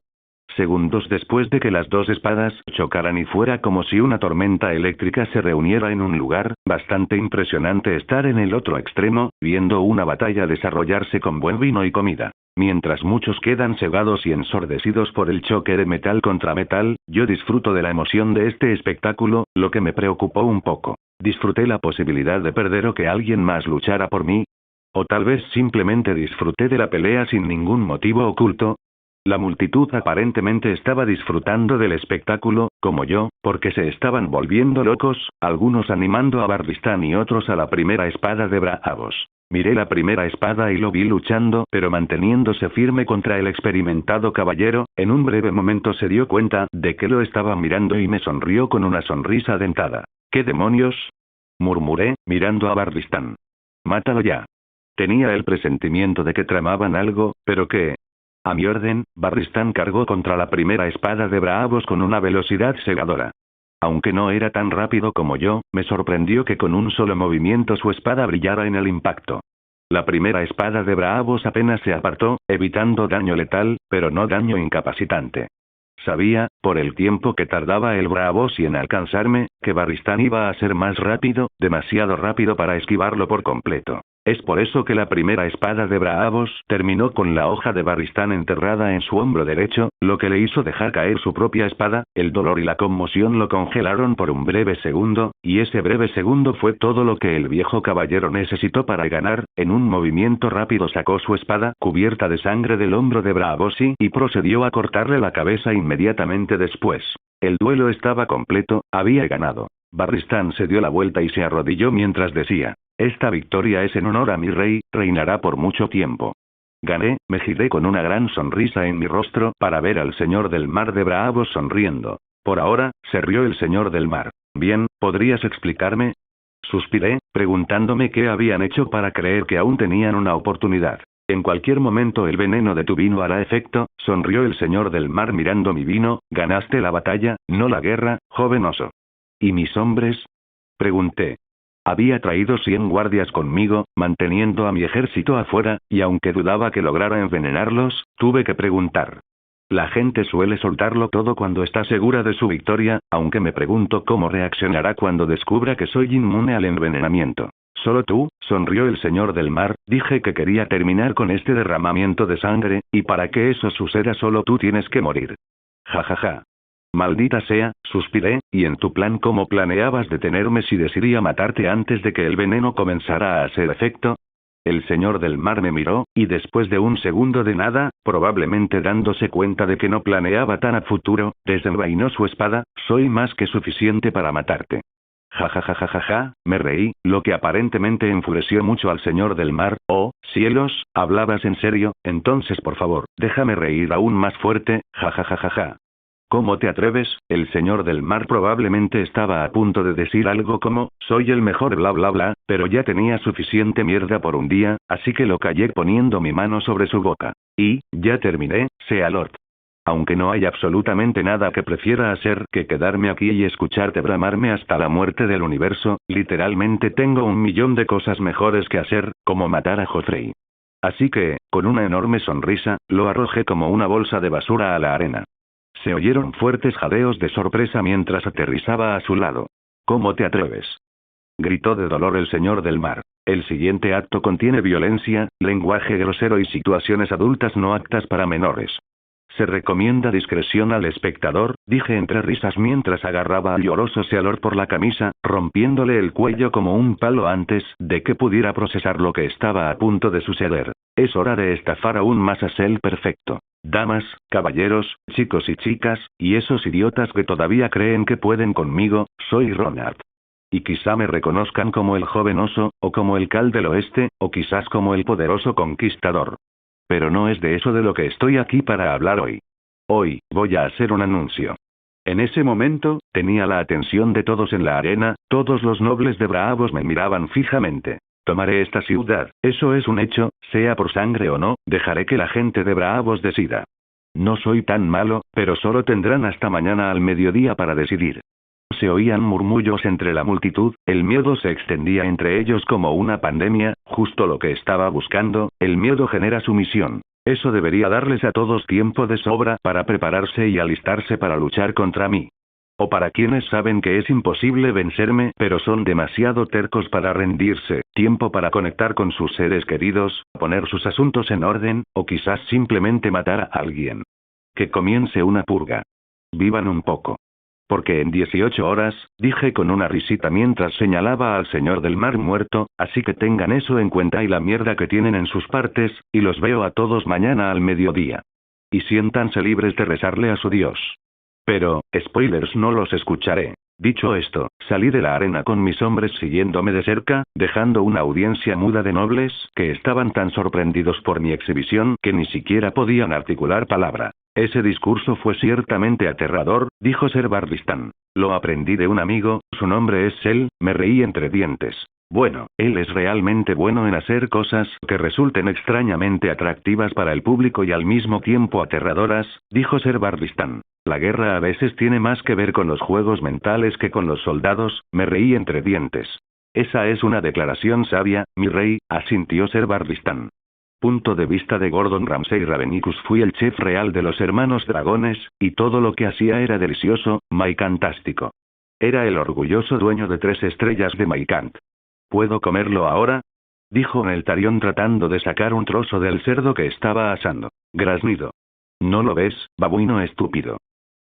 Segundos después de que las dos espadas chocaran y fuera como si una tormenta eléctrica se reuniera en un lugar, bastante impresionante estar en el otro extremo, viendo una batalla desarrollarse con buen vino y comida. Mientras muchos quedan cegados y ensordecidos por el choque de metal contra metal, yo disfruto de la emoción de este espectáculo, lo que me preocupó un poco. Disfruté la posibilidad de perder o que alguien más luchara por mí. O tal vez simplemente disfruté de la pelea sin ningún motivo oculto. La multitud aparentemente estaba disfrutando del espectáculo, como yo, porque se estaban volviendo locos, algunos animando a Barristan y otros a la primera espada de Braavos. Miré la primera espada y lo vi luchando, pero manteniéndose firme contra el experimentado caballero. En un breve momento se dio cuenta de que lo estaba mirando y me sonrió con una sonrisa dentada. ¿Qué demonios?, murmuré, mirando a Barristan. Mátalo ya. Tenía el presentimiento de que tramaban algo, pero ¿qué? A mi orden, Barristan cargó contra la primera espada de Braavos con una velocidad cegadora. Aunque no era tan rápido como yo, me sorprendió que con un solo movimiento su espada brillara en el impacto. La primera espada de Braavos apenas se apartó, evitando daño letal, pero no daño incapacitante. Sabía, por el tiempo que tardaba el Braavosi en alcanzarme, que Barristan iba a ser más rápido, demasiado rápido para esquivarlo por completo. Es por eso que la primera espada de Braavos terminó con la hoja de Barristan enterrada en su hombro derecho, lo que le hizo dejar caer su propia espada. El dolor y la conmoción lo congelaron por un breve segundo, y ese breve segundo fue todo lo que el viejo caballero necesitó para ganar. En un movimiento rápido sacó su espada, cubierta de sangre del hombro de Braavosi, y procedió a cortarle la cabeza inmediatamente después. El duelo estaba completo, había ganado. Barristan se dio la vuelta y se arrodilló mientras decía: esta victoria es en honor a mi rey, reinará por mucho tiempo. Gané, me giré con una gran sonrisa en mi rostro para ver al Señor del Mar de Braavos sonriendo. Por ahora, se rió el Señor del Mar. Bien, ¿podrías explicarme? Suspiré, preguntándome qué habían hecho para creer que aún tenían una oportunidad. En cualquier momento el veneno de tu vino hará efecto, sonrió el señor del mar mirando mi vino. Ganaste la batalla, no la guerra, joven oso. ¿Y mis hombres? Pregunté. Había traído 100 guardias conmigo, manteniendo a mi ejército afuera, y aunque dudaba que lograra envenenarlos, tuve que preguntar. La gente suele soltarlo todo cuando está segura de su victoria, aunque me pregunto cómo reaccionará cuando descubra que soy inmune al envenenamiento. Solo tú, sonrió el señor del mar, dije que quería terminar con este derramamiento de sangre, y para que eso suceda solo tú tienes que morir. Ja ja ja. Maldita sea, suspiré, ¿y en tu plan cómo planeabas detenerme si decidía matarte antes de que el veneno comenzara a hacer efecto? El señor del mar me miró, y después de un segundo de nada, probablemente dándose cuenta de que no planeaba tan a futuro, desenvainó su espada. Soy más que suficiente para matarte. Ja ja ja ja ja ja, me reí, lo que aparentemente enfureció mucho al señor del mar. Oh, cielos, ¿hablabas en serio? Entonces por favor, déjame reír aún más fuerte. Ja ja ja ja ja. ¿Cómo te atreves? El señor del mar probablemente estaba a punto de decir algo como, soy el mejor bla bla bla, pero ya tenía suficiente mierda por un día, así que lo callé poniendo mi mano sobre su boca. Y, ya terminé, sea Lord. Aunque no hay absolutamente nada que prefiera hacer que quedarme aquí y escucharte bramarme hasta la muerte del universo, literalmente tengo 1.000.000 de cosas mejores que hacer, como matar a Joffrey. Así que, con una enorme sonrisa, lo arrojé como una bolsa de basura a la arena. Se oyeron fuertes jadeos de sorpresa mientras aterrizaba a su lado. ¿Cómo te atreves? Gritó de dolor el señor del mar. El siguiente acto contiene violencia, lenguaje grosero y situaciones adultas no aptas para menores. Se recomienda discreción al espectador, dije entre risas mientras agarraba al lloroso Sealord por la camisa, rompiéndole el cuello como un palo antes de que pudiera procesar lo que estaba a punto de suceder. Es hora de estafar aún más a Sel perfecto. Damas, caballeros, chicos y chicas, y esos idiotas que todavía creen que pueden conmigo, soy Ronald. Y quizá me reconozcan como el joven oso, o como el Cal del Oeste, o quizás como el poderoso conquistador. Pero no es de eso de lo que estoy aquí para hablar hoy. Hoy, voy a hacer un anuncio. En ese momento, tenía la atención de todos en la arena, todos los nobles de Braavos me miraban fijamente. Tomaré esta ciudad, eso es un hecho, sea por sangre o no, dejaré que la gente de Braavos decida. No soy tan malo, pero solo tendrán hasta mañana al mediodía para decidir. Se oían murmullos entre la multitud, el miedo se extendía entre ellos como una pandemia, justo lo que estaba buscando. El miedo genera sumisión. Eso debería darles a todos tiempo de sobra para prepararse y alistarse para luchar contra mí. O para quienes saben que es imposible vencerme, pero son demasiado tercos para rendirse, tiempo para conectar con sus seres queridos, poner sus asuntos en orden, o quizás simplemente matar a alguien. Que comience una purga. Vivan un poco. Porque en 18 horas, dije con una risita mientras señalaba al señor del mar muerto, así que tengan eso en cuenta y la mierda que tienen en sus partes, y los veo a todos mañana al mediodía. Y siéntanse libres de rezarle a su Dios. Pero, spoilers, no los escucharé. Dicho esto, salí de la arena con mis hombres siguiéndome de cerca, dejando una audiencia muda de nobles que estaban tan sorprendidos por mi exhibición que ni siquiera podían articular palabra. Ese discurso fue ciertamente aterrador, dijo Ser Barristan. Lo aprendí de un amigo, su nombre es Sel, me reí entre dientes. Bueno, él es realmente bueno en hacer cosas que resulten extrañamente atractivas para el público y al mismo tiempo aterradoras, dijo Ser Barristan. La guerra a veces tiene más que ver con los juegos mentales que con los soldados, me reí entre dientes. Esa es una declaración sabia, mi rey, asintió Ser Barristan. Punto de vista de Gordon Ramsay Ravenicus. Fui el chef real de los hermanos dragones, y todo lo que hacía era delicioso, maicantástico. Era el orgulloso dueño de 3 estrellas de Maicant. ¿Puedo comerlo ahora? Dijo Neltarion tratando de sacar un trozo del cerdo que estaba asando. Graznido. ¿No lo ves, babuino estúpido?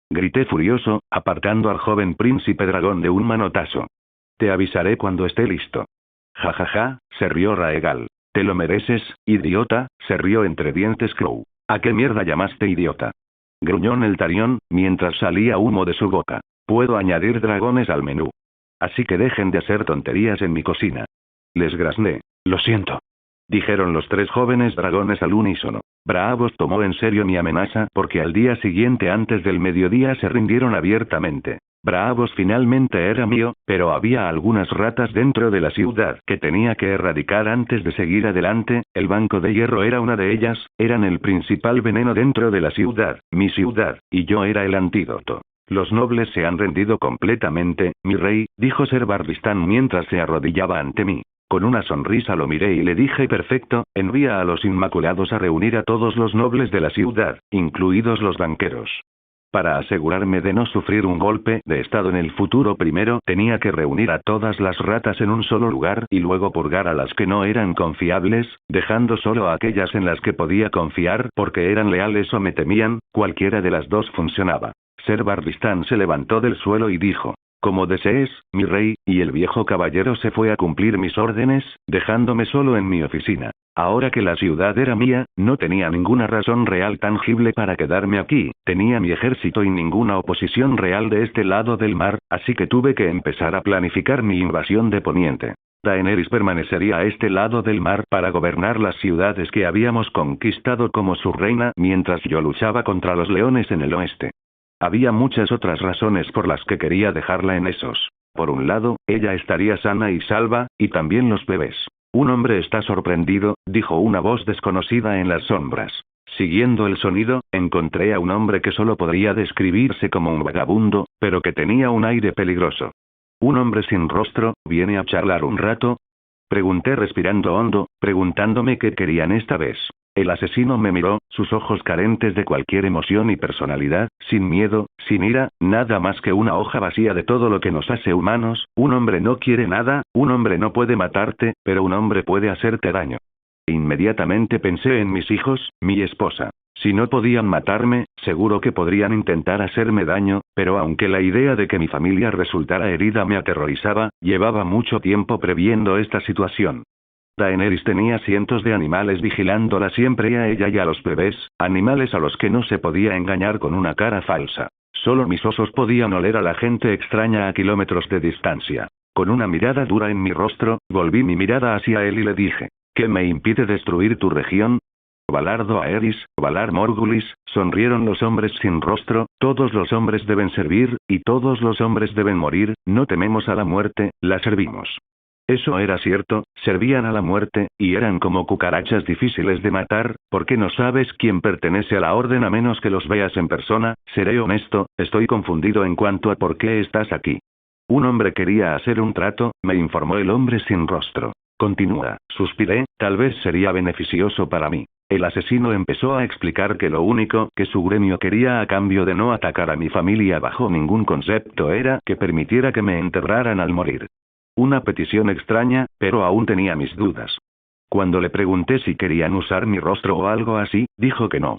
Grité furioso, apartando al joven príncipe dragón de un manotazo. Te avisaré cuando esté listo. Ja ja ja, se rió Raegal. Te lo mereces, idiota, se rió entre dientes Crow. ¿A qué mierda llamaste idiota? Gruñó Neltarion, mientras salía humo de su boca. Puedo añadir dragones al menú. Así que dejen de hacer tonterías en mi cocina. Les grazné. Lo siento. Dijeron los 3 jóvenes dragones al unísono. Braavos tomó en serio mi amenaza porque al día siguiente antes del mediodía se rindieron abiertamente. Braavos finalmente era mío, pero había algunas ratas dentro de la ciudad que tenía que erradicar antes de seguir adelante. El Banco de Hierro era una de ellas, eran el principal veneno dentro de la ciudad, mi ciudad, y yo era el antídoto. Los nobles se han rendido completamente, mi rey, dijo Ser Barristan mientras se arrodillaba ante mí. Con una sonrisa lo miré y le dije: perfecto, envía a los Inmaculados a reunir a todos los nobles de la ciudad, incluidos los banqueros. Para asegurarme de no sufrir un golpe de estado en el futuro, primero tenía que reunir a todas las ratas en un solo lugar y luego purgar a las que no eran confiables, dejando solo a aquellas en las que podía confiar porque eran leales o me temían. Cualquiera de las dos funcionaba. Ser Barristan se levantó del suelo y dijo: como desees, mi rey, y el viejo caballero se fue a cumplir mis órdenes, dejándome solo en mi oficina. Ahora que la ciudad era mía, no tenía ninguna razón real tangible para quedarme aquí, tenía mi ejército y ninguna oposición real de este lado del mar, así que tuve que empezar a planificar mi invasión de Poniente. Daenerys permanecería a este lado del mar para gobernar las ciudades que habíamos conquistado como su reina mientras yo luchaba contra los leones en el oeste. Había muchas otras razones por las que quería dejarla en esos. Por un lado, ella estaría sana y salva, y también los bebés. Un hombre está sorprendido, dijo una voz desconocida en las sombras. Siguiendo el sonido, encontré a un hombre que solo podría describirse como un vagabundo, pero que tenía un aire peligroso. Un hombre sin rostro, ¿viene a charlar un rato? Pregunté respirando hondo, preguntándome qué querían esta vez. El asesino me miró, sus ojos carentes de cualquier emoción y personalidad, sin miedo, sin ira, nada más que una hoja vacía de todo lo que nos hace humanos. Un hombre no quiere nada, un hombre no puede matarte, pero un hombre puede hacerte daño. Inmediatamente pensé en mis hijos, mi esposa. Si no podían matarme, seguro que podrían intentar hacerme daño, pero aunque la idea de que mi familia resultara herida me aterrorizaba, llevaba mucho tiempo previendo esta situación. Daenerys tenía cientos de animales vigilándola siempre, a ella y a los bebés, animales a los que no se podía engañar con una cara falsa. Solo mis osos podían oler a la gente extraña a kilómetros de distancia. Con una mirada dura en mi rostro, volví mi mirada hacia él y le dije: ¿qué me impide destruir tu región? Valar Dohaeris, Valar Morgulis, sonrieron los hombres sin rostro. Todos los hombres deben servir, y todos los hombres deben morir. No tememos a la muerte, la servimos. Eso era cierto, servían a la muerte, y eran como cucarachas difíciles de matar, porque no sabes quién pertenece a la orden a menos que los veas en persona. Seré honesto, estoy confundido en cuanto a por qué estás aquí. Un hombre quería hacer un trato, me informó el hombre sin rostro. Continúa, suspiré, tal vez sería beneficioso para mí. El asesino empezó a explicar que lo único que su gremio quería a cambio de no atacar a mi familia bajo ningún concepto era que permitiera que me enterraran al morir. Una petición extraña, pero aún tenía mis dudas. Cuando le pregunté si querían usar mi rostro o algo así, dijo que no.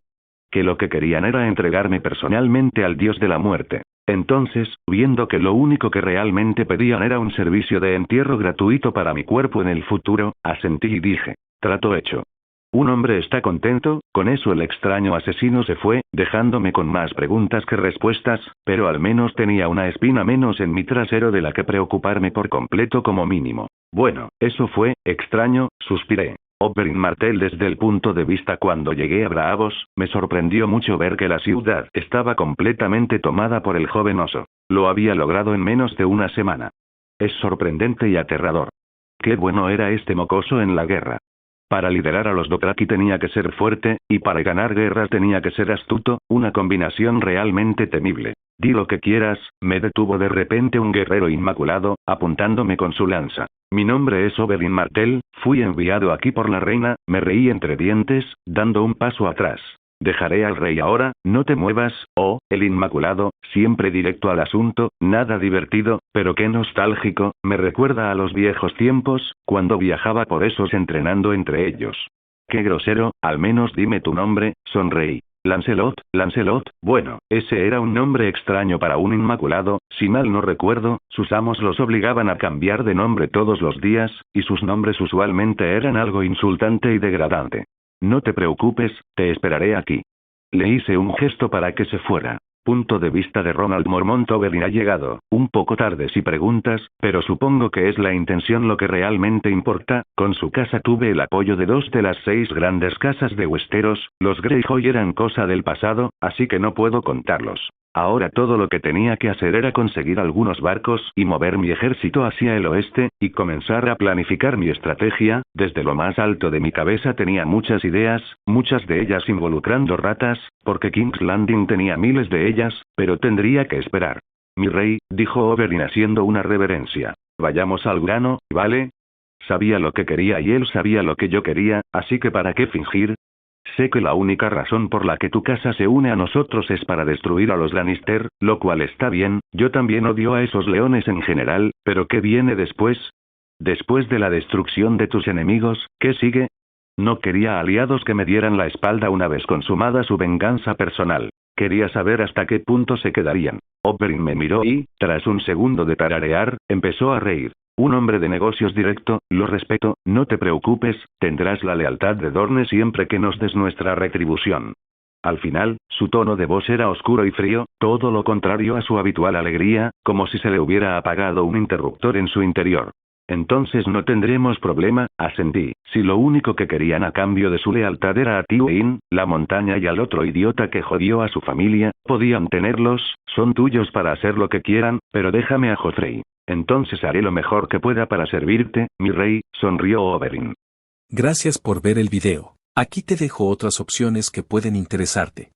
Que lo que querían era entregarme personalmente al dios de la muerte. Entonces, viendo que lo único que realmente pedían era un servicio de entierro gratuito para mi cuerpo en el futuro, asentí y dije: trato hecho. Un hombre está contento. Con eso el extraño asesino se fue, dejándome con más preguntas que respuestas, pero al menos tenía una espina menos en mi trasero de la que preocuparme por completo como mínimo. Bueno, eso fue extraño, suspiré. Oberyn Martell, desde el punto de vista cuando llegué a Braavos, me sorprendió mucho ver que la ciudad estaba completamente tomada por el joven oso. Lo había logrado en menos de una semana. Es sorprendente y aterrador. Qué bueno era este mocoso en la guerra. Para liderar a los Dothraki tenía que ser fuerte, y para ganar guerras tenía que ser astuto, una combinación realmente temible. Di lo que quieras, me detuvo de repente un guerrero inmaculado, apuntándome con su lanza. Mi nombre es Oberyn Martell, fui enviado aquí por la reina, me reí entre dientes, dando un paso atrás. Dejaré al rey ahora, no te muevas, oh, el Inmaculado, siempre directo al asunto, nada divertido, pero qué nostálgico, me recuerda a los viejos tiempos, cuando viajaba por esos entrenando entre ellos. Qué grosero, al menos dime tu nombre, sonreí. Lancelot, bueno, ese era un nombre extraño para un Inmaculado, si mal no recuerdo, sus amos los obligaban a cambiar de nombre todos los días, y sus nombres usualmente eran algo insultante y degradante. No te preocupes, te esperaré aquí. Le hice un gesto para que se fuera. Punto de vista de Ronald Mormont. Oberyn ha llegado, un poco tarde si preguntas, pero supongo que es la intención lo que realmente importa. Con su casa tuve el apoyo de 2 de las 6 grandes casas de Westeros, los Greyjoy eran cosa del pasado, así que no puedo contarlos. Ahora todo lo que tenía que hacer era conseguir algunos barcos y mover mi ejército hacia el oeste, y comenzar a planificar mi estrategia. Desde lo más alto de mi cabeza tenía muchas ideas, muchas de ellas involucrando ratas, porque King's Landing tenía miles de ellas, pero tendría que esperar. Mi rey, dijo Oberyn haciendo una reverencia. Vayamos al grano, ¿vale? Sabía lo que quería y él sabía lo que yo quería, así que ¿para qué fingir? Sé que la única razón por la que tu casa se une a nosotros es para destruir a los Lannister, lo cual está bien. Yo también odio a esos leones en general, pero ¿qué viene después? Después de la destrucción de tus enemigos, ¿qué sigue? No quería aliados que me dieran la espalda una vez consumada su venganza personal. Quería saber hasta qué punto se quedarían. Oberyn me miró y, tras un segundo de tararear, empezó a reír. Un hombre de negocios directo, lo respeto, no te preocupes, tendrás la lealtad de Dorne siempre que nos des nuestra retribución. Al final, su tono de voz era oscuro y frío, todo lo contrario a su habitual alegría, como si se le hubiera apagado un interruptor en su interior. Entonces no tendremos problema, asentí. Si lo único que querían a cambio de su lealtad era a Tywin, la montaña y al otro idiota que jodió a su familia, podían tenerlos, son tuyos para hacer lo que quieran, pero déjame a Joffrey. Entonces haré lo mejor que pueda para servirte, mi rey, sonrió Oberyn. Gracias por ver el video. Aquí te dejo otras opciones que pueden interesarte.